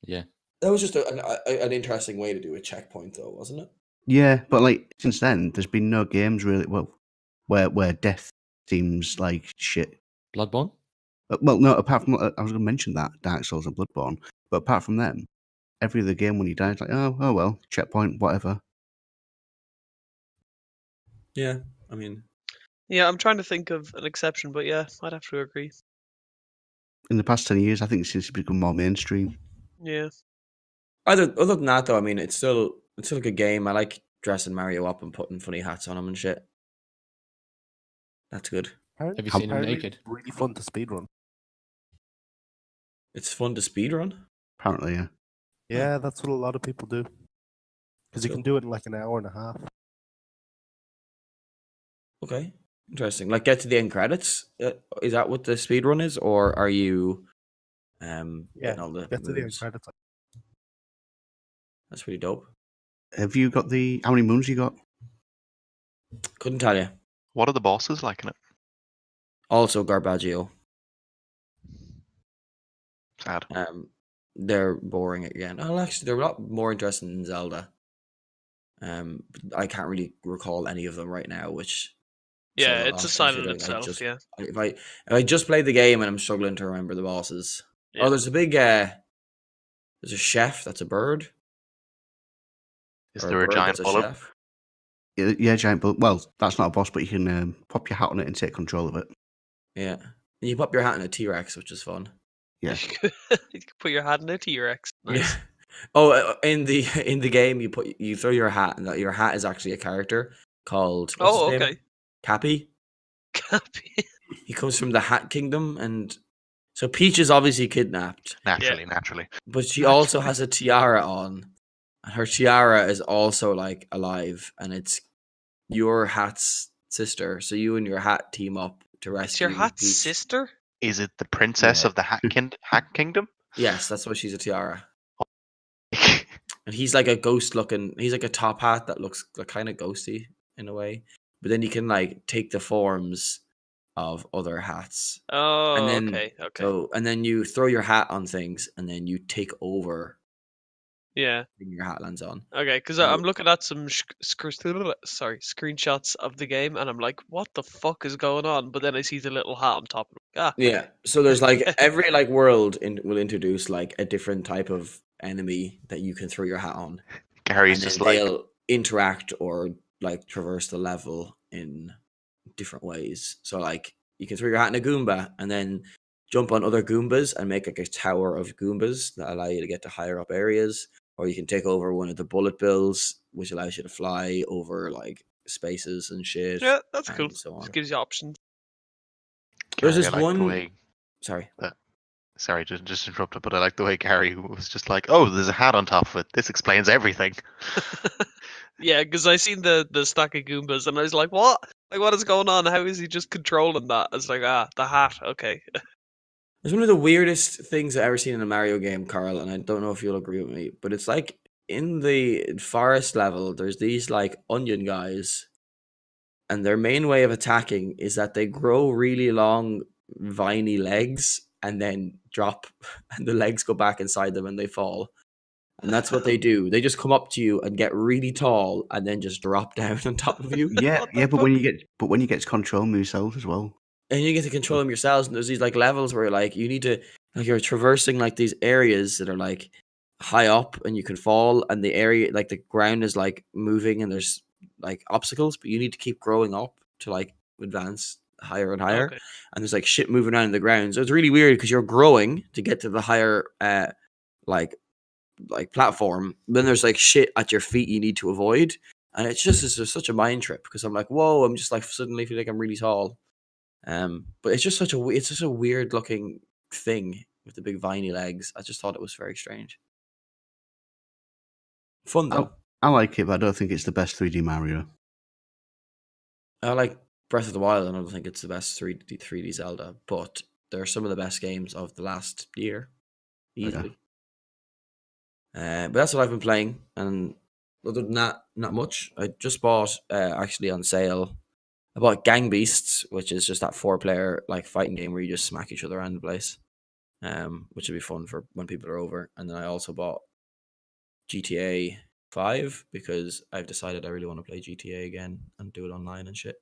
Yeah. That was just an interesting way to do a checkpoint, though, wasn't it? Yeah, but like since then, there's been no games really. Well, where death seems like shit. Bloodborne? Well, no. Apart from I was going to mention that Dark Souls and Bloodborne, but apart from them, every other game when you die, it's like oh well, checkpoint, whatever. Yeah, I mean, Yeah, I'm trying to think of an exception, but yeah, I'd have to agree. In the past 10 years, I think it seems to become more mainstream. Yeah. other than that, though, I mean, it's still a good game. I like dressing Mario up and putting funny hats on him and shit. That's good. Have you seen him Apparently naked? it's really fun to speedrun. It's fun to speedrun. Apparently, yeah. Yeah, that's what a lot of people do. Because you can do it in like an hour and a half. Okay, interesting. Like, get to the end credits. Is that what the speedrun is, or are you getting all the Get to the end moves? credits. That's pretty dope. Have you got how many moons you got? Couldn't tell you. What are the bosses like in it? Also, Garbaggio. Sad. They're boring again. Oh, actually, they're a lot more interesting than Zelda. I can't really recall any of them right now. Which Yeah, says a it's a lot, sign in considering itself. Yeah, if I just played the game and I'm struggling to remember the bosses. Yeah. Oh, there's a big there's a chef that's a bird. Is Or there a bird giant that's a bullet? chef. Yeah, giant bullet. Well, that's not a boss, but you can pop your hat on it and take control of it. Yeah, and you pop your hat in a T-Rex, which is fun. Yeah. you can put your hat in a T-Rex. Nice. Yeah. Oh, in the game, you throw your hat, and your hat is actually a character called what's his name? Okay. Cappy. Cappy. He comes from the Hat Kingdom, and so Peach is obviously kidnapped, Naturally. but she also has a tiara on, and her tiara is also like alive, and it's your hat's sister. So you and your hat team up to It's rescue your hat's Peach. sister. Is it the princess Yeah. of the Hack Kingdom? Yes, that's why she's a tiara. And he's like a ghost looking. He's like a top hat that looks like kind of ghosty in a way, but then he can like take the forms of other hats. Oh, And then okay. and then you throw your hat on things, and then you take over Yeah. when your hat lands on. Okay, because Now- I'm looking at some screenshots of the game, and I'm like, what the fuck is going on? But then I see the little hat on top. Yeah, so there's like every like world will introduce like a different type of enemy that you can throw your hat on, Gary's and just then like, they'll interact or like traverse the level in different ways. So like you can throw your hat in a Goomba and then jump on other Goombas and make like a tower of Goombas that allow you to get to higher up areas, or you can take over one of the bullet bills, which allows you to fly over like spaces and shit. Yeah, that's cool. and so on. Just gives you options. There's Gary, this I like one. the way. Sorry. Sorry, just interrupted, but I like the way Gary was just like, "Oh, there's a hat on top of it. This explains everything." Yeah, because I seen the stack of Goombas, and I was like, what? Like, what is going on? How is he just controlling that? It's like, the hat. Okay. It's one of the weirdest things I've ever seen in a Mario game, Carl, and I don't know if you'll agree with me, but it's like in the forest level, there's these like onion guys, and their main way of attacking is that they grow really long, viney legs and then drop, and the legs go back inside them and they fall. And that's what they do. They just come up to you and get really tall and then just drop down on top of you. Yeah, What the yeah, but when you get to control them yourself as well. And you get to control them yourselves. And there's these like levels where like you need to like you're traversing like these areas that are like high up and you can fall, and the area like the ground is like moving and there's like obstacles, but you need to keep growing up to like advance higher and higher. Okay. And there's like shit moving around in the ground. So it's really weird because you're growing to get to the higher like platform. Then there's like shit at your feet you need to avoid. And it's just such a mind trip because I'm like, whoa, I'm just like suddenly feel like I'm really tall. But it's just it's just a weird looking thing with the big viney legs. I just thought it was very strange. Fun though. I like it, but I don't think it's the best 3D Mario. I like Breath of the Wild, and I don't think it's the best 3D Zelda, but they're some of the best games of the last year, easily. But that's what I've been playing, and other than that, not much. I just bought actually on sale. I bought Gang Beasts, which is just that 4-player like fighting game where you just smack each other around the place, which would be fun for when people are over. And then I also bought GTA 5 because I've decided I really want to play GTA again and do it online and shit.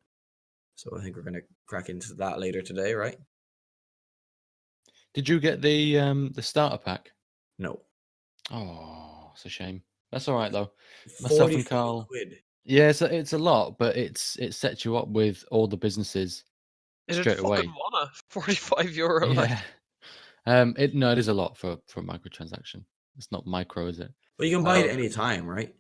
So I think we're gonna crack into that later today, right? Did you get the starter pack? No. Oh, it's a shame. That's all right though. Myself and 40 Carl. quid. Yeah, it's a lot, but it sets you up with all the businesses Is straight it away. fucking wanna? €45 like. Yeah. It is a lot for a microtransaction. It's not micro, is it? But you can buy it any time, right?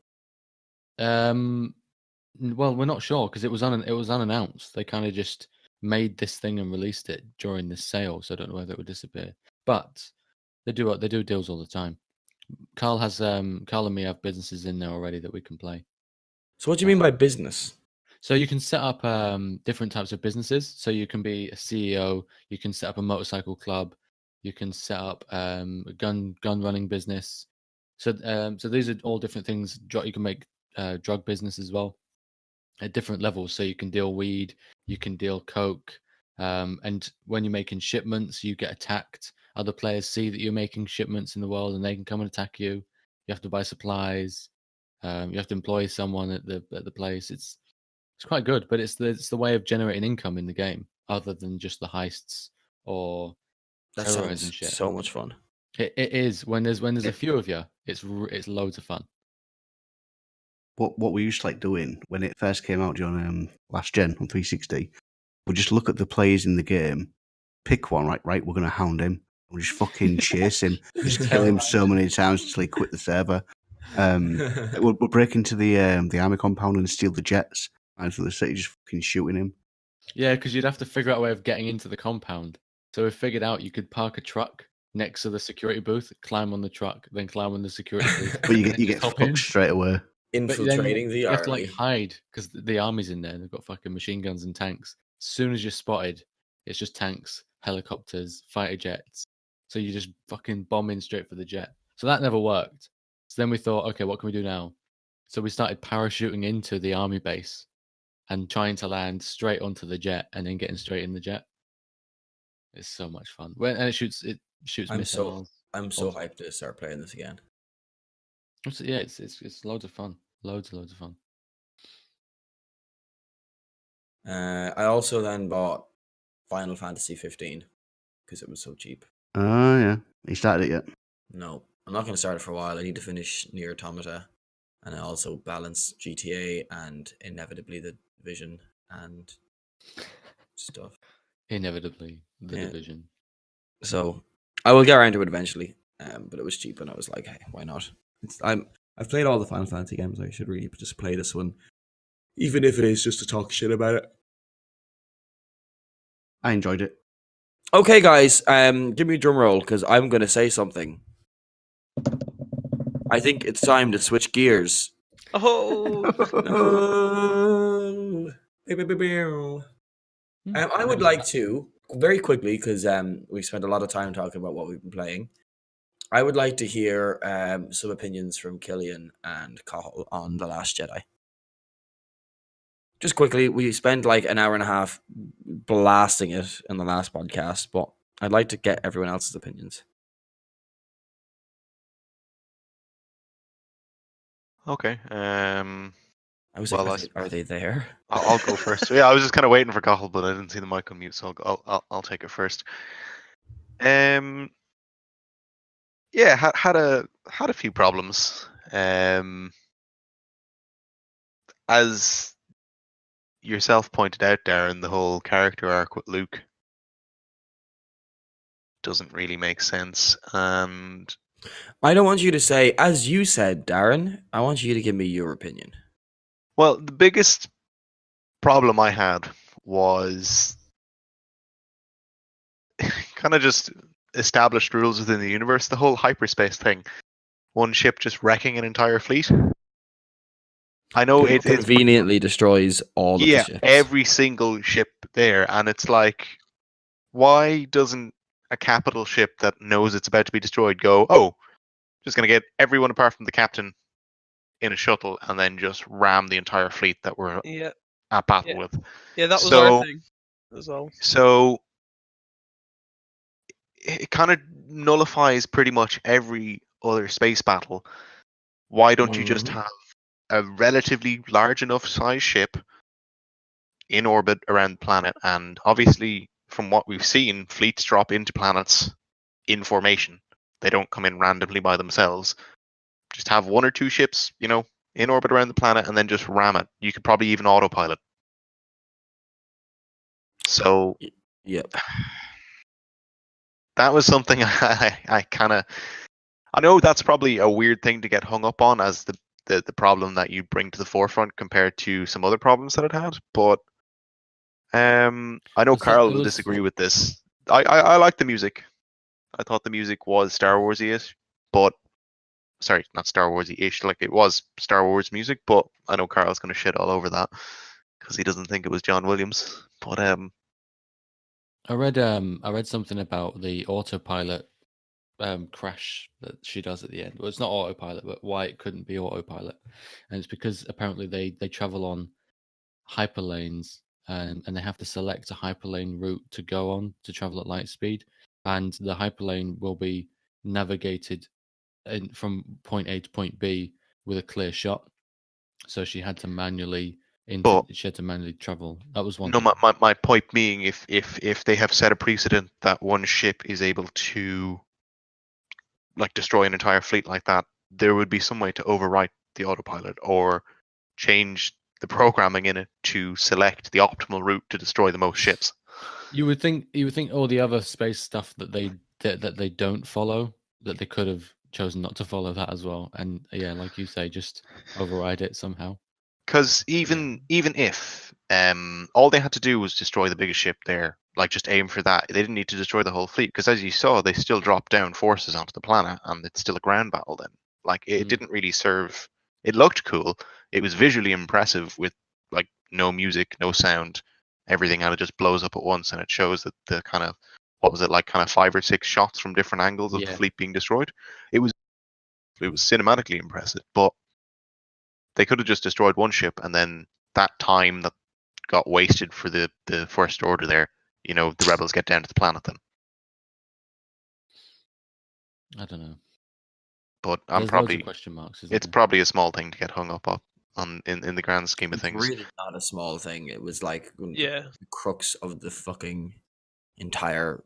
Well, we're not sure because it was unannounced. They kind of just made this thing and released it during this sale, so I don't know whether it would disappear. But they do deals all the time. Carl and me have businesses in there already that we can play. So what do you mean by business? So you can set up different types of businesses. So you can be a CEO. You can set up a motorcycle club. You can set up a gun running business. So these are all different things. You can make drug business as well at different levels. So you can deal weed. You can deal coke. And when you're making shipments, you get attacked. Other players see that you're making shipments in the world, and they can come and attack you. You have to buy supplies. You have to employ someone at the place. It's quite good, but it's the way of generating income in the game, other than just the heists or That terrorizing sounds shit. so much fun. It is when there's a few of you. It's loads of fun. What we used to like doing when it first came out on last gen on 360, we just look at the players in the game, pick one, right, we're gonna hound him. We just fucking chase him, just kill him so many times until he quit the server. We'll break into the army compound and steal the jets, and through the city, just fucking shooting him. Yeah, because you'd have to figure out a way of getting into the compound. So we figured out you could park a truck next to the security booth, climb on the truck, then climb on the security booth. But you and then get just hop in. fucked straight away. But then Infiltrating the you have to army. like hide because the army's in there. They've got fucking machine guns and tanks. As soon as you're spotted, it's just tanks, helicopters, fighter jets. So you just fucking bomb in straight for the jet. So that never worked. So then we thought, okay, what can we do now? So we started parachuting into the army base and trying to land straight onto the jet and then getting straight in the jet. It's so much fun. And it shoots missiles. I'm so hyped to start playing this again. Yeah, it's loads of fun. Loads of fun. I also then bought Final Fantasy 15 because it was so cheap. Oh yeah, you started it yet? No, I'm not going to start it for a while. I need to finish Nier Automata, and I also balance GTA and inevitably the Division and stuff. Inevitably, the Division. So I will get around to it eventually. But it was cheap, and I was like, hey, why not? I've played all the Final Fantasy games. I should really just play this one, even if it is just to talk shit about it. I enjoyed it. Okay, guys, give me a drum roll because I'm going to say something. I think it's time to switch gears. Oh, I would like to, very quickly, because we spent a lot of time talking about what we've been playing, I would like to hear some opinions from Killian and Cathal on The Last Jedi. Just quickly, we spent like an hour and a half blasting it in the last podcast, but I'd like to get everyone else's opinions. Okay. I was Well, like, are they there? I'll go first. Yeah, I was just kind of waiting for Cathal, but I didn't see the mic on mute, so I'll take it first. Yeah, had a few problems. As yourself pointed out, Darren, the whole character arc with Luke doesn't really make sense, and I don't want you to say, as you said, Darren. I want you to give me your opinion. well, the biggest problem I had was kind of just established rules within the universe. The whole hyperspace thing, one ship just wrecking an entire fleet. I know It conveniently destroys all of the ships. Every single ship there, and it's like, why doesn't a capital ship that knows it's about to be destroyed go, oh, just going to get everyone apart from the captain in a shuttle and then just ram the entire fleet that we're at battle with? Yeah, that was our thing as well. So it kind of nullifies pretty much every other space battle. Why don't you just have a relatively large enough size ship in orbit around the planet? And obviously, from what we've seen, fleets drop into planets in formation. They don't come in randomly by themselves. Just have one or two ships, in orbit around the planet and then just ram it. You could probably even autopilot. So, that was something I kind of... I know that's probably a weird thing to get hung up on as the problem that you bring to the forefront compared to some other problems that it had, but I know Carl will disagree with this. I like the music. I thought the music was Star Wars-ish, but sorry, not Star Wars-ish, like it was Star Wars music, but I know Carl's going to shit all over that because he doesn't think it was John Williams. But I read something about the autopilot crash that she does at the end. Well, it's not autopilot, but why it couldn't be autopilot, and it's because apparently they travel on hyperlanes, and they have to select a hyperlane route to go on to travel at light speed, and the hyperlane will be navigated from point A to point B with a clear shot. So she had to manually But travel. That was one no, thing. my point being, if they have set a precedent that one ship is able to like destroy an entire fleet like that, there would be some way to overwrite the autopilot or change the programming in it to select the optimal route to destroy the most ships. You would think all the other space stuff that they don't follow, that they could have chosen not to follow that as well. And yeah, like you say, just override it somehow. Because even if all they had to do was destroy the biggest ship there, like just aim for that, they didn't need to destroy the whole fleet. Because as you saw, they still dropped down forces onto the planet, and it's still a ground battle. Then, like it didn't really serve. It looked cool. It was visually impressive with like no music, no sound, everything, and it just blows up at once, and it shows that the kind of what was it like, kind of 5 or 6 shots from different angles of the fleet being destroyed. It was cinematically impressive, but they could have just destroyed one ship, and then that time that got wasted for the First Order there, the rebels get down to the planet then. I don't know. But There's loads of question marks. It's probably a small thing to get hung up on in the grand scheme of things. Really not a small thing. It was like Yeah. the crux of the fucking entire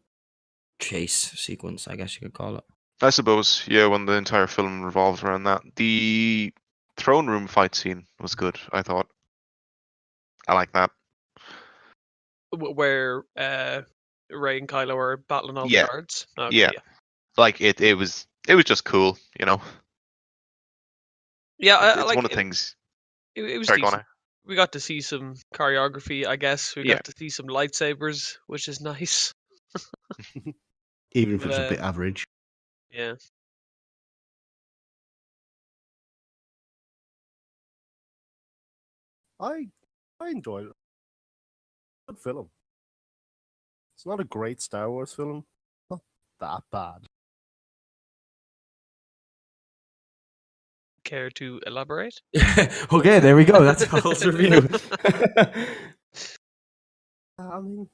chase sequence, I guess you could call it. I suppose, yeah, when the entire film revolves around that. The throne room fight scene was good, I thought. I like that. Where Rey and Kylo are battling all the guards. Okay, yeah. Like it was just cool, Yeah, it's one of the things. It was Sorry, decent. We got to see some choreography, I guess. We got to see some lightsabers, which is nice. Even if it's a bit average. Yeah. I enjoyed it. Good film. It's not a great Star Wars film. Not that bad. Care to elaborate? Okay, there we go. That's Cathal review. I mean,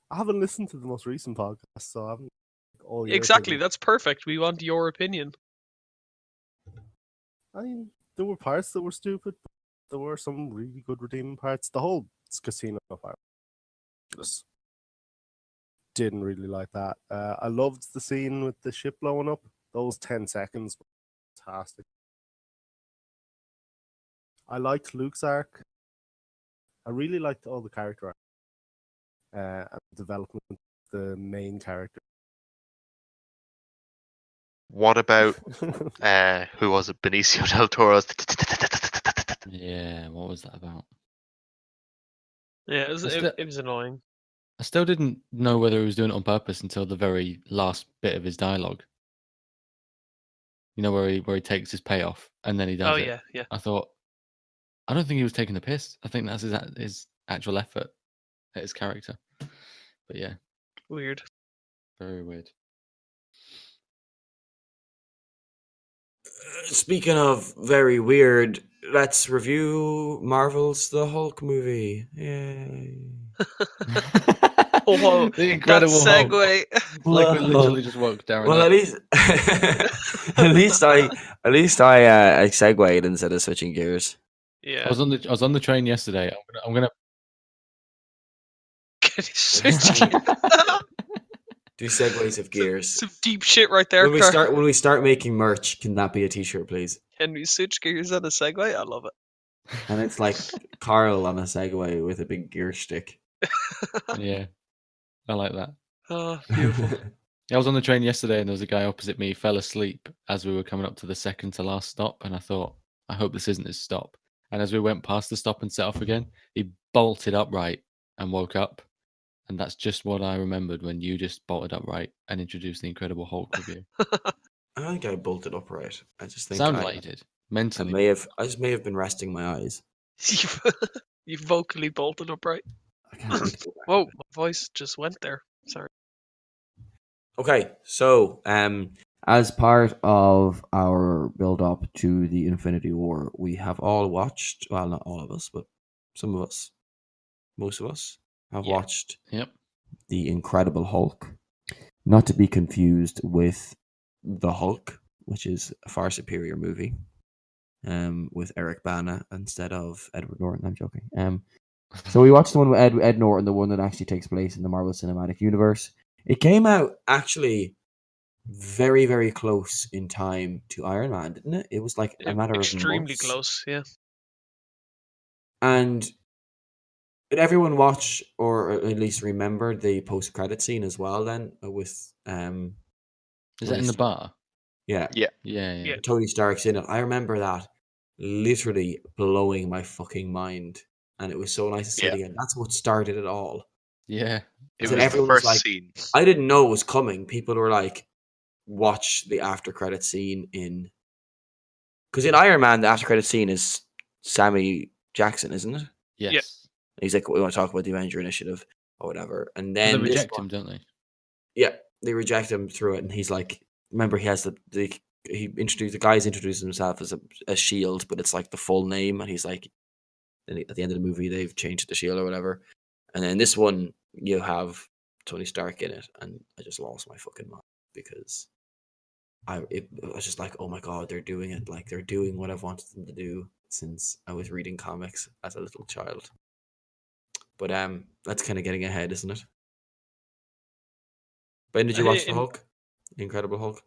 I haven't listened to the most recent podcast, so I haven't. Exactly, that's perfect. We want your opinion. I mean, there were parts that were stupid, but there were some really good redeeming parts. The whole casino part, just didn't really like that. I loved the scene with the ship blowing up. Those 10 seconds were fantastic. I liked Luke's arc. I really liked all the character arc and development of the main character. What about who was it? Benicio del Toro's. Yeah, what was that about? Yeah, it was annoying. I still didn't know whether he was doing it on purpose until the very last bit of his dialogue. Where he takes his payoff and then he does it. Yeah. I thought, I don't think he was taking the piss. I think that's his actual effort at his character. But yeah. Weird. Very weird. Speaking of very weird, let's review Marvel's The Hulk movie. Yay. Oh, the Incredible that Hulk. segue. Like we literally just woke Darren well, up. at least I segued instead of switching gears. Yeah. I was on the train yesterday. I'm gonna Do segues of gears. Some deep shit right there. When we start making merch, can that be a t-shirt, please? Can we switch gears on a segue? I love it. And it's like Carl on a Segway with a big gear stick. Yeah, I like that. Oh, beautiful. I was on the train yesterday and there was a guy opposite me, fell asleep as we were coming up to the second to last stop, and I thought, I hope this isn't his stop. And as we went past the stop and set off again, he bolted upright and woke up. And that's just what I remembered when you just bolted upright and introduced the Incredible Hulk review. I don't think I bolted upright. I just think Sounded like you did. Mentally. I just may have been resting my eyes. You vocally bolted upright. I can't Whoa, my voice just went there. Sorry. Okay, so as part of our build up to the Infinity War, we have all watched, well, not all of us, but some of us, most of us have watched The Incredible Hulk. Not to be confused with The Hulk, which is a far superior movie. with Eric Bana instead of Edward Norton. I'm joking. So we watched the one with Ed Norton, the one that actually takes place in the Marvel Cinematic Universe. It came out actually very, very close in time to Iron Man, didn't it? It was like a matter of Extremely months. close, yeah. And did everyone watch or at least remember the post-credit scene as well? Then with Is that Tony in the Stark? bar? Yeah, Yeah. Yeah. Tony Stark's in it. I remember that literally blowing my fucking mind, and it was so nice to see it Yeah. again. That's what started it all. Yeah. It So was the everyone was first like, scene. I didn't know it was coming. People were like, watch the after credit scene in, because in Iron Man the after credit scene is Sammy Jackson, isn't it? Yes. He's like, we want to talk about the Avenger Initiative or whatever, and But they then this reject one, him, don't they? yeah, they reject him through it, and he's like, remember he has the guy's introduced himself as a shield, but it's like the full name, and he's like, then at the end of the movie they've changed the shield or whatever, and then this one you have Tony Stark in it, and I just lost my fucking mind because it was just like, oh my god, they're doing it, like they're doing what I've wanted them to do since I was reading comics as a little child. But that's kind of getting ahead, isn't it? Ben, did you watch the Hulk? The Incredible Hulk?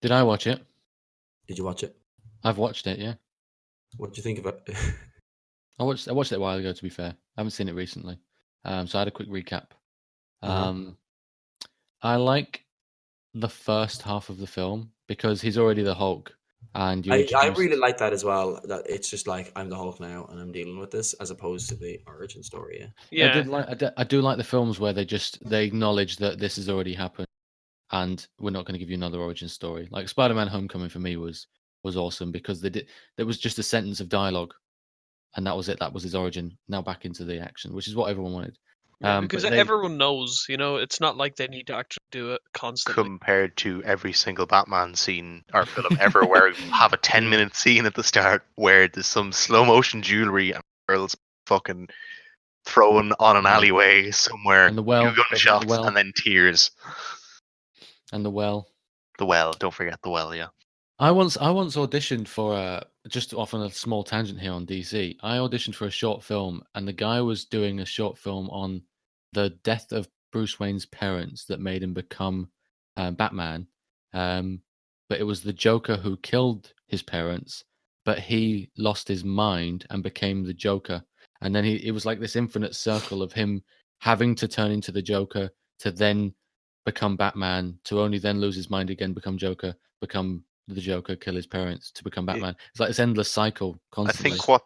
Did I watch it? Did you watch it? I've watched it, yeah. What did you think of it? I watched it a while ago, to be fair. I haven't seen it recently. So I had a quick recap. I like the first half of the film because he's already the Hulk, and I really like that as well. That it's just like, I'm the Hulk now and I'm dealing with this, as opposed to the origin story. Yeah. I do like the films where they acknowledge that this has already happened, and we're not going to give you another origin story. Like Spider-Man: Homecoming for me was awesome because there was just a sentence of dialogue, and that was it. That was his origin. Now back into the action, which is what everyone wanted. Because but everyone knows, it's not like they need to actually do it constantly. Compared to every single Batman scene or film ever, where you have a 10-minute scene at the start where there's some slow motion jewelry and girls fucking thrown on an alleyway somewhere, and the well, two gunshots, the well. and then tears. And the well. The well, don't forget the well, yeah. I once auditioned for just off on a small tangent here on DC. I auditioned for a short film, and the guy was doing a short film on the death of Bruce Wayne's parents that made him become Batman. But it was the Joker who killed his parents, but he lost his mind and became the Joker. And then it was like this infinite circle of him having to turn into the Joker to then become Batman, to only then lose his mind again, become Joker, become the Joker, kill his parents to become Batman. It's like this endless cycle constantly. I think what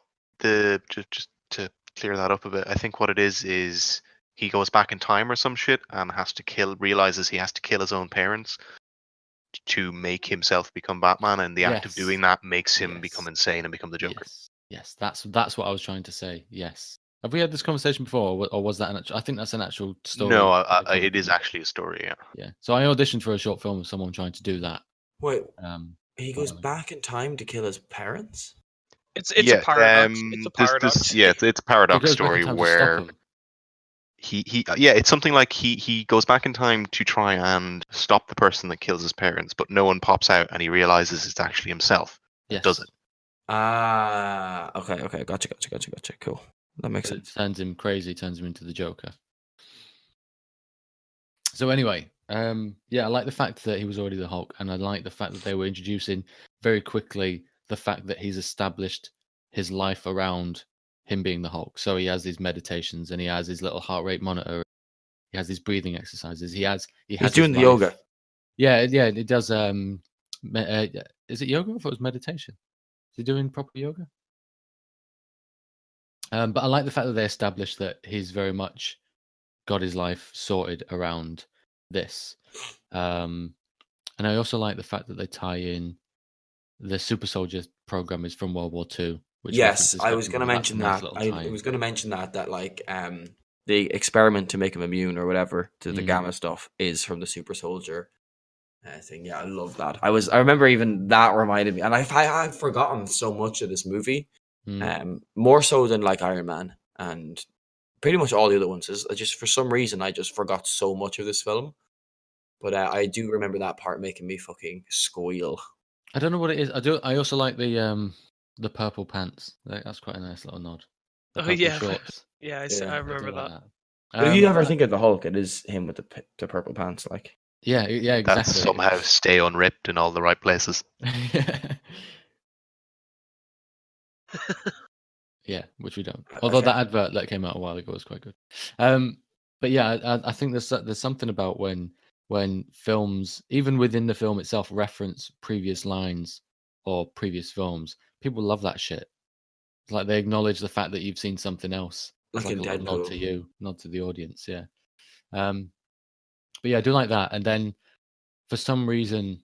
just to clear that up a bit, I think what it is he goes back in time or some shit and realizes he has to kill his own parents to make himself become Batman, and the act of doing that makes him become insane and become the Joker. Yes, that's what I was trying to say. Yes. Have we had this conversation before, or was that I think that's an actual story. No, it is actually a story, yeah. Yeah. So I auditioned for a short film with someone trying to do that. Wait, he goes back in time to kill his parents? It's a paradox. It's a paradox. It's a paradox story where it's something like he goes back in time to try and stop the person that kills his parents, but no one pops out and he realizes it's actually himself that does it. Okay, gotcha. Cool. That makes sense. It turns him crazy, turns him into the Joker. So anyway, I like the fact that he was already the Hulk, and I like the fact that they were introducing very quickly the fact that he's established his life around him being the Hulk. So he has these meditations, and he has his little heart rate monitor. He has these breathing exercises. He's doing the yoga. Yeah, it does. Is it yoga? Or if it was meditation, is he doing proper yoga? But I like the fact that they established that he's very much got his life sorted around this. And I also like the fact that they tie in the super soldier program is from World War II. Yes, I was going to mention that. I was going to mention that like the experiment to make him immune or whatever to the gamma stuff is from the super soldier thing. Yeah, I love that. I remember even that reminded me, and I've forgotten so much of this movie. More so than like Iron Man and pretty much all the other ones. I just, for some reason, I just forgot so much of this film. But I do remember that part making me fucking squeal. I don't know what it is. I also like the purple pants. That's quite a nice little nod. The Oh purple yeah, shorts. yeah. I Yeah. I remember do like that. that. But if you ever but- think of the Hulk, it is him with the purple pants. Like, yeah, That exactly. somehow stay unripped in all the right places. Yeah, which we don't. I Although can't- that advert that came out a while ago was quite good. But yeah, I think there's something about when films, even within the film itself, reference previous lines or previous films. People love that shit. It's like they acknowledge the fact that you've seen something else. It's like like in a little nod to Deadpool. you, nod to the audience. Yeah. But yeah, I do like that. And then for some reason,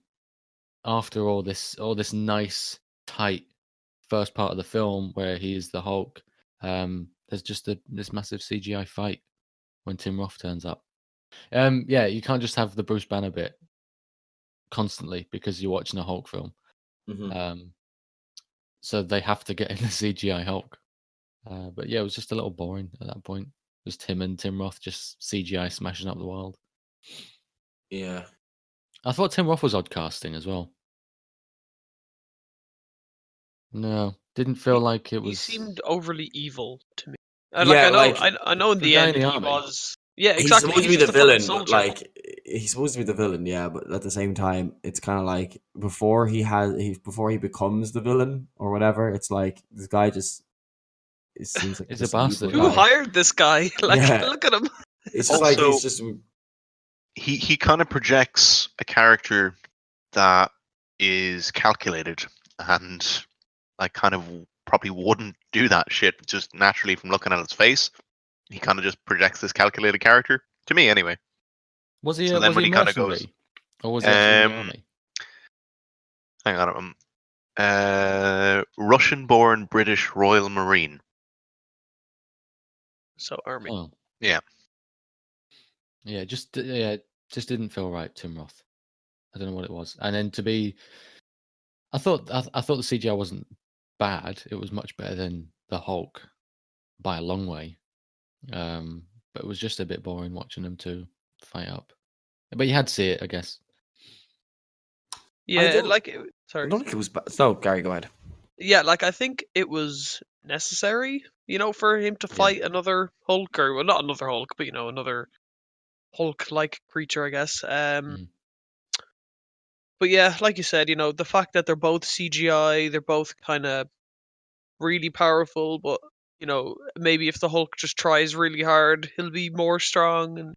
after all this nice tight first part of the film where he is the Hulk, there's just this massive CGI fight when Tim Roth turns up. Yeah, you can't just have the Bruce Banner bit constantly because you're watching a Hulk film. Mhm. So they have to get in the CGI Hulk. But yeah, it was just a little boring at that point. Just him and Tim Roth just CGI smashing up the world. Yeah. I thought Tim Roth was odd casting as well. No, didn't feel like it He was. seemed overly evil to me. Yeah, I know in the the guy in end the he army. was. Yeah, He's exactly. supposed to be He's the just a fucking villain, but soldier. like he's supposed to be the villain, yeah. But at the same time, it's kind of like before he becomes the villain or whatever. It's like this guy just it seems like He's just a an evil bastard. Who guy. hired this guy? Like, Yeah. look at him. It's just like Also- he's just He kind of projects a character that is calculated and like kind of probably wouldn't do that shit just naturally from looking at his face. He kind of just projects this calculated character to me anyway. Was he? So then Was when he he kinda mercenary, goes, or was he actually in the um, army? Hang on, Russian-born British Royal Marine. So army. Oh, Yeah. yeah, just didn't feel right. Tim Roth. I don't know what it was. And then I thought the CGI wasn't bad. It was much better than the Hulk by a long way. But it was just a bit boring watching them two fight up. But you had to see it, I guess. Yeah, don't- like I sorry. don't think it was bad. No, Gary, go ahead. Yeah, like I think it was necessary, for him to fight another Hulk, or well, not another Hulk, but another Hulk-like creature, I guess. Mm. But yeah, like you said, the fact that they're both CGI, they're both kind of really powerful, but maybe if the Hulk just tries really hard, he'll be more strong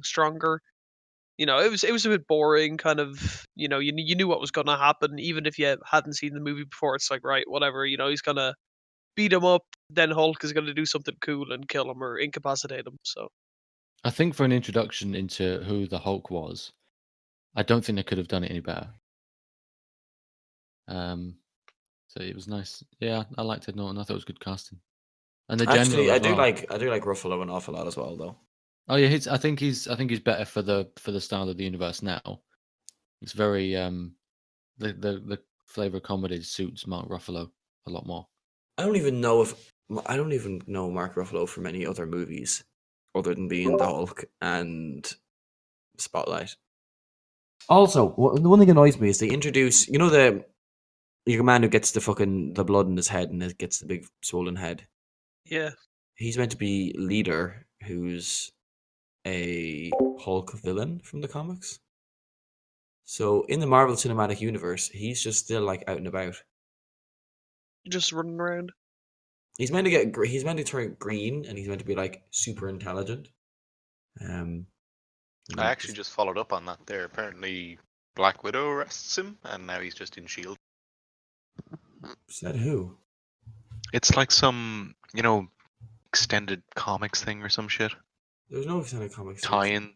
stronger. It was a bit boring, kind of. You knew what was going to happen, even if you hadn't seen the movie before. It's like, right, whatever. He's gonna beat him up, then Hulk is gonna do something cool and kill him or incapacitate him. So I think for an introduction into who the Hulk was, I don't think they could have done it any better. So it was nice. Yeah, I liked Ed Norton. I thought it was good casting. And the Actually, general I as do well. like Ruffalo an awful lot as well, though. Oh yeah, I think he's better for the style of the universe now. It's very the flavor of comedy suits Mark Ruffalo a lot more. I don't even know Mark Ruffalo from any other movies other than being the Hulk and Spotlight. Also, the one thing that annoys me is they introduce, the man who gets the blood in his head and it gets the big swollen head. yeah, He's meant to be Leader, who's a Hulk villain from the comics. So in the Marvel Cinematic Universe, he's just still like out and about. just running around. He's meant to turn green, and he's meant to be like super intelligent. I actually just followed up on that there. Apparently Black Widow arrests him and now he's just in S.H.I.E.L.D. Said who? It's like some, extended comics thing or some shit. There's no extended comics Tie-in.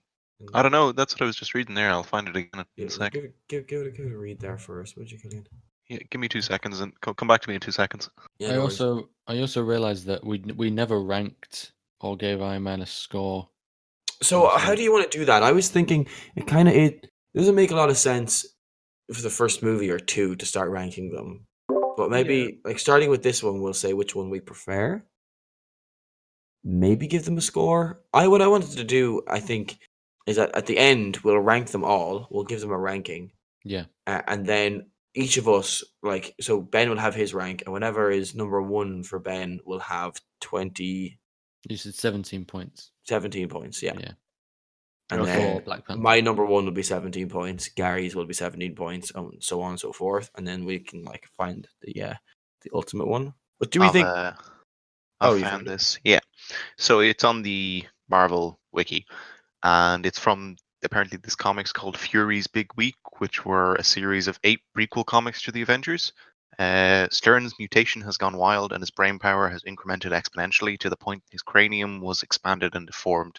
I don't know. That's what I was just reading there. I'll find it again in a sec. Give it a read there first, would you, Killian? Yeah, give me 2 seconds and come back to me in 2 seconds. Yeah, I no worries. also realized that we never ranked or gave Iron Man a score. So how do you want to do that? I was thinking it doesn't make a lot of sense for the first movie or two to start ranking them, but maybe like starting with this one, we'll say which one we prefer. Maybe give them a score. What I wanted to do, I think, is that at the end we'll rank them all. We'll give them a ranking. Yeah. And then each of us, like, so Ben will have his rank, and whenever is number 1 for Ben will have 17 You said 17 points. points, yeah. Yeah. And Okay. then For Black Panther. my number 1 will be 17 points, Gary's will be 17 points, and so on and so forth. And then we can like find the ultimate one. But do we think I've you found this. Yeah. So it's on the Marvel wiki, and it's from apparently this comics called Fury's Big Week, which were a series of 8 prequel comics to the Avengers. Stern's mutation has gone wild, and his brain power has incremented exponentially to the point his cranium was expanded and deformed.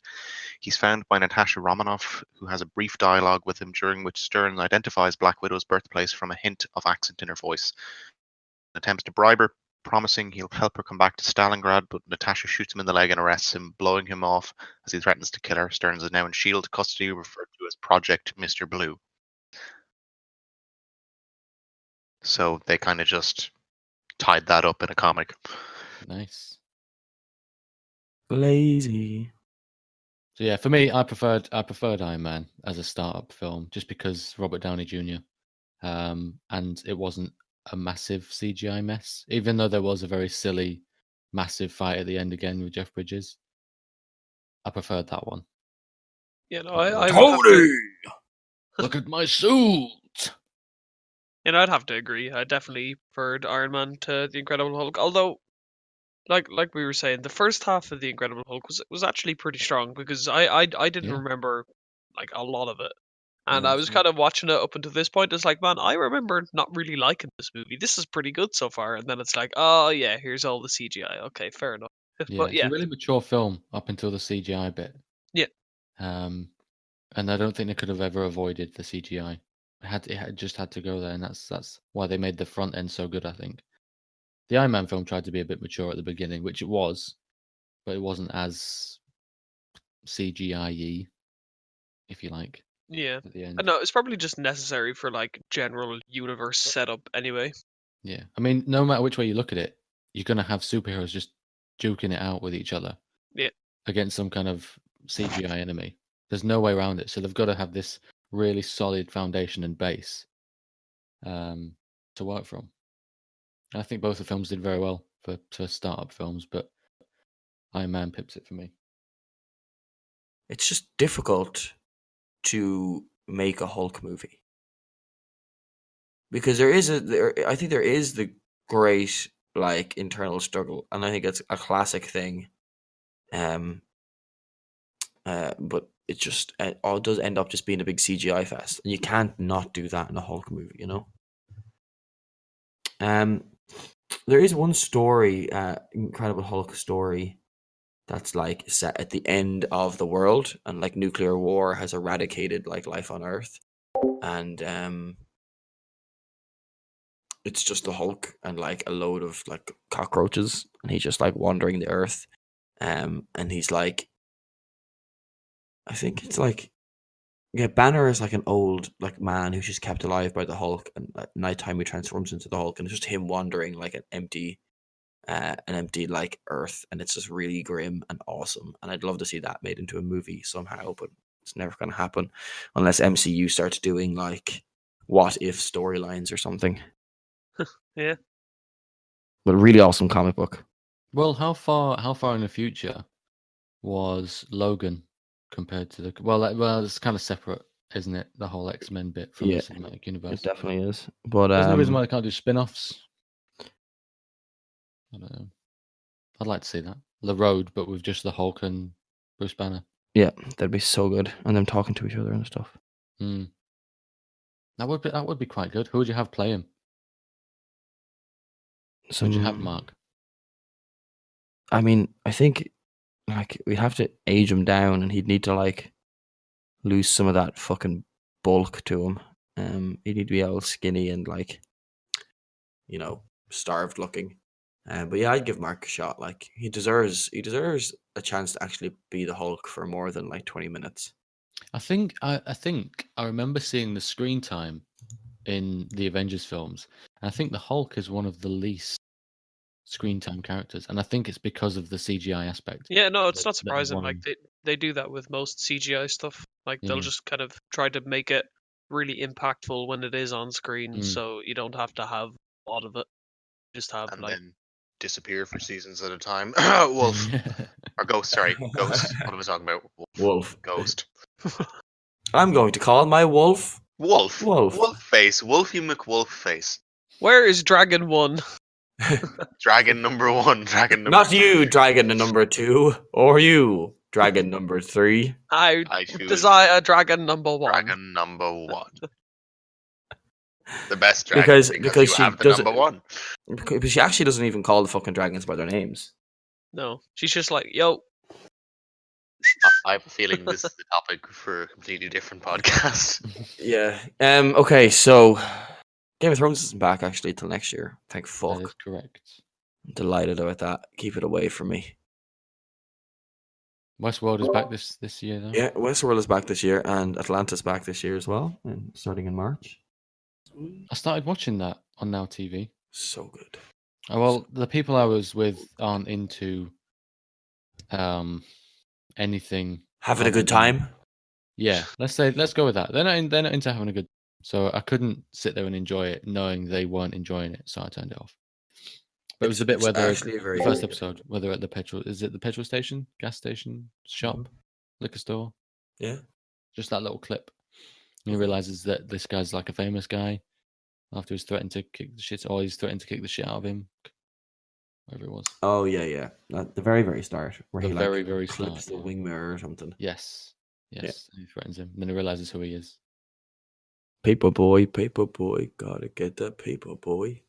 He's found by Natasha Romanoff, who has a brief dialogue with him during which Stern identifies Black Widow's birthplace from a hint of accent in her voice. Attempts to bribe her, promising he'll help her come back to Stalingrad, but Natasha shoots him in the leg and arrests him, blowing him off as he threatens to kill her. Stearns is now in SHIELD custody, referred to as Project Mr. Blue. So they kind of just tied that up in a comic. Nice. lazy? So yeah, for me, I preferred Iron Man as a startup film just because Robert Downey Jr. And it wasn't a massive CGI mess, even though there was a very silly, massive fight at the end again with Jeff Bridges. I preferred that one. You know, I would have to, Look at my suit. you know, I'd have to agree. I definitely preferred Iron Man to the Incredible Hulk. Although, like we were saying, the first half of the Incredible Hulk was actually pretty strong because I didn't Yeah. remember like a lot of it, Yeah, and I was same. kind of watching it up until this point. It's like, man, I remember not really liking this movie. This is pretty good so far, and then it's like, oh yeah, here's all the CGI. Okay, fair enough. Yeah, But it's yeah, a really mature film up until the CGI bit. Yeah. And I don't think they could have ever avoided the CGI. It just had to go there, and that's why they made the front end so good. I think the Iron Man film tried to be a bit mature at the beginning, which it was, but it wasn't as CGI-y, if you like, yeah. at the I end. know it's probably just necessary for like general universe setup anyway. Yeah, I mean, no matter which way you look at it, you're gonna have superheroes just duking it out with each other. Yeah. Against some kind of CGI enemy. There's no way around it. So they've got to have this really solid foundation and base to work from. I think both the films did very well for startup films, but Iron Man pips it for me. It's just difficult to make a Hulk movie because I think there is the great like internal struggle, and I think it's a classic thing. But it just all does end up just being a big CGI fest, and you can't not do that in a Hulk movie, you know. There is one story, Incredible Hulk story, that's like set at the end of the world, and like nuclear war has eradicated like life on Earth, and it's just the Hulk and like a load of like cockroaches, and he's just like wandering the Earth, and he's like, I think it's like, yeah, Banner is like an old like man who's just kept alive by the Hulk, and at nighttime he transforms into the Hulk, and it's just him wandering like an empty like Earth, and it's just really grim and awesome. And I'd love to see that made into a movie somehow, but it's never going to happen unless MCU starts doing like what if storylines or something. Yeah. But a really awesome comic book. Well, how far in the future was Logan compared to the well, it's kind of separate, isn't it? The whole X-Men bit from Yeah, the cinematic universe. It definitely is. But There's no reason why they can't do spin-offs. I don't know. I'd like to see that. The Road, but with just the Hulk and Bruce Banner. yeah, that'd be so good, and them talking to each other and stuff. That would be quite good. Who would you have play him? Who would you have, Mark? I mean, I think like we'd have to age him down, and he'd need to like lose some of that fucking bulk to him. He'd need to be all skinny and like, you know, starved looking. But yeah, I'd give Mark a shot. Like he deserves a chance to actually be the Hulk for more than like 20 minutes. I think I remember seeing the screen time in the Avengers films, and I think the Hulk is one of the least screen time characters, and I think it's because of the CGI aspect. Yeah, no, it's not that surprising. won Like him. they do that with most CGI stuff. Like they'll Yeah. just kind of try to make it really impactful when it is on screen, Mm. so you don't have to have a lot of it. Just have And like then disappear for seasons at a time. Wolf. Or Ghost, sorry. Ghost. What am I talking about? Wolf. Ghost. I'm going to call my wolf. Wolf. Wolf. Wolf face. Wolfie McWolf face. where is Dragon 1? Dragon number 1. Dragon number Not 2. you, dragon number 2, or you, dragon number 3. I I choose desire Dragon number 1. Dragon number 1. The best dragon Because you she have the doesn't- number 1. But she actually doesn't even call the fucking dragons by their names. No, she's just like, yo, I have a feeling this is the topic for a completely different podcast. Yeah. Okay, so Game of Thrones isn't back actually till next year. Thank That fuck. is correct. I'm delighted about that. Keep it away from me. Westworld is back this year though. Yeah, Westworld is back this year, and Atlanta's back this year as well, and starting in March. I started watching that on Now TV. So good. Oh, well, the people I was with aren't into anything. Having a other good than- time. Yeah, let's go with that. They're not into having a good. So I couldn't sit there and enjoy it, knowing they weren't enjoying it. So I turned it off. But it was a bit It's where they're actually a very the first good- episode, where they're at the petrol. Is it the petrol station, gas station, shop, liquor store? Yeah. Just that little clip. And he realizes that this guy's like a famous guy. After he's threatened to kick the shit, or he's threatened to kick the shit out of him. Whatever it was. Oh yeah, yeah. At the very, very start, where The he very, like very clips start, the yeah. wing mirror or something. Yes. Yes. And he threatens him. And then he realizes who he is. Paper boy, gotta get that paper boy.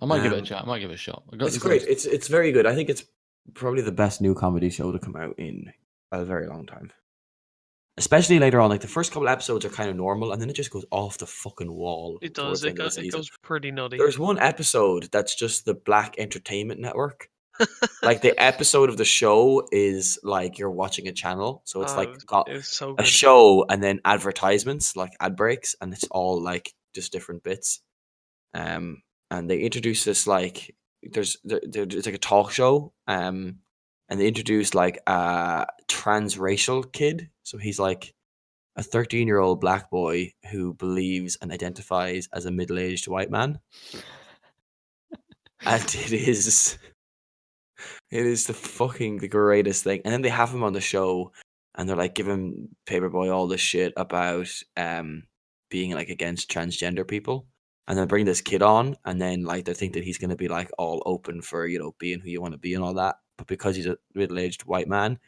I might give it a Um, shot. I might give it a shot. I got It's this great. list- It's very good. I think it's probably the best new comedy show to come out in a very long time. Especially later on, like the first couple episodes are kind of normal, and then it just goes off the fucking wall. it towards does. the It, end of the it season. goes pretty nutty. There's one episode that's just the Black Entertainment Network. Like the episode of the show is like you're watching a channel, so it's like got it's so a good. show and then advertisements, like ad breaks, and it's all like just different bits. And they introduce this like there's like a talk show, and they introduce like a transracial kid. So he's like a 13-year-old black boy who believes and identifies as a middle-aged white man, and it is the greatest thing. And then they have him on the show, and they're like giving Paperboy all this shit about being like against transgender people, and then bring this kid on, and then like they think that he's gonna be like all open for being who you want to be and all that, but because he's a middle-aged white man,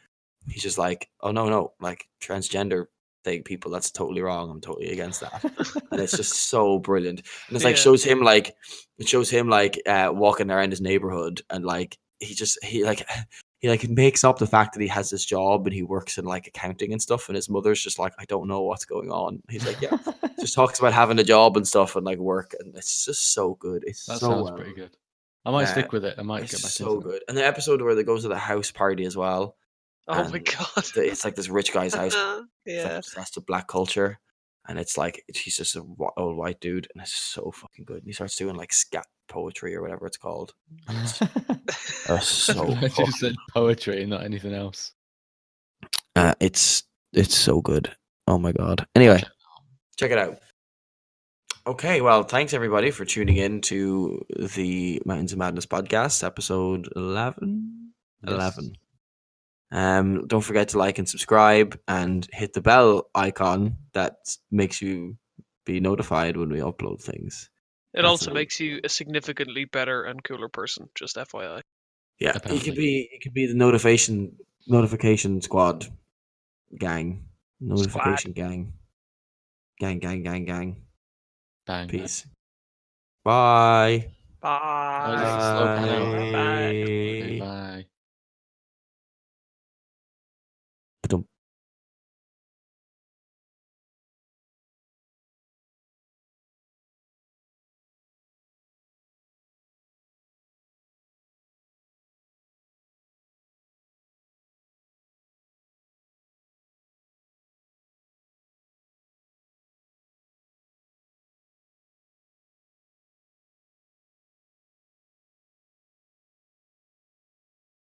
he's just like, oh no, like transgender thing people, that's totally wrong. I'm totally against that. And it's just so brilliant. And it's like Yeah. shows him like walking around his neighborhood, and like he makes up the fact that he has this job and he works in like accounting and stuff, and his mother's just like, I don't know what's going on. He's like, yeah, just talks about having a job and stuff and like work, and it's just so good. It's That so sounds well. pretty good. I might stick with it. I might It's get back so into it. good. And the episode where they go to the house party as well. Oh my and god. It's like this rich guy's house. It's like Yeah. obsessed with black culture, and it's like he's just an old white dude, and it's so fucking good. And he starts doing like scat poetry or whatever it's called. So I'm glad you said poetry and not anything else. it's so good. Oh my god. Anyway, check it out. Okay, well, thanks everybody for tuning in to the Mountains of Madness podcast, episode 11. Yes. 11. Don't forget to like and subscribe and hit the bell icon that makes you be notified when we upload things. It also Absolutely. makes you a significantly better and cooler person, just FYI. Yeah, Apparently. you could be the notification squad gang. Notification gang. Gang. Bang. Peace. Bye. Bye. Oh, is this a slow pan out? Bye.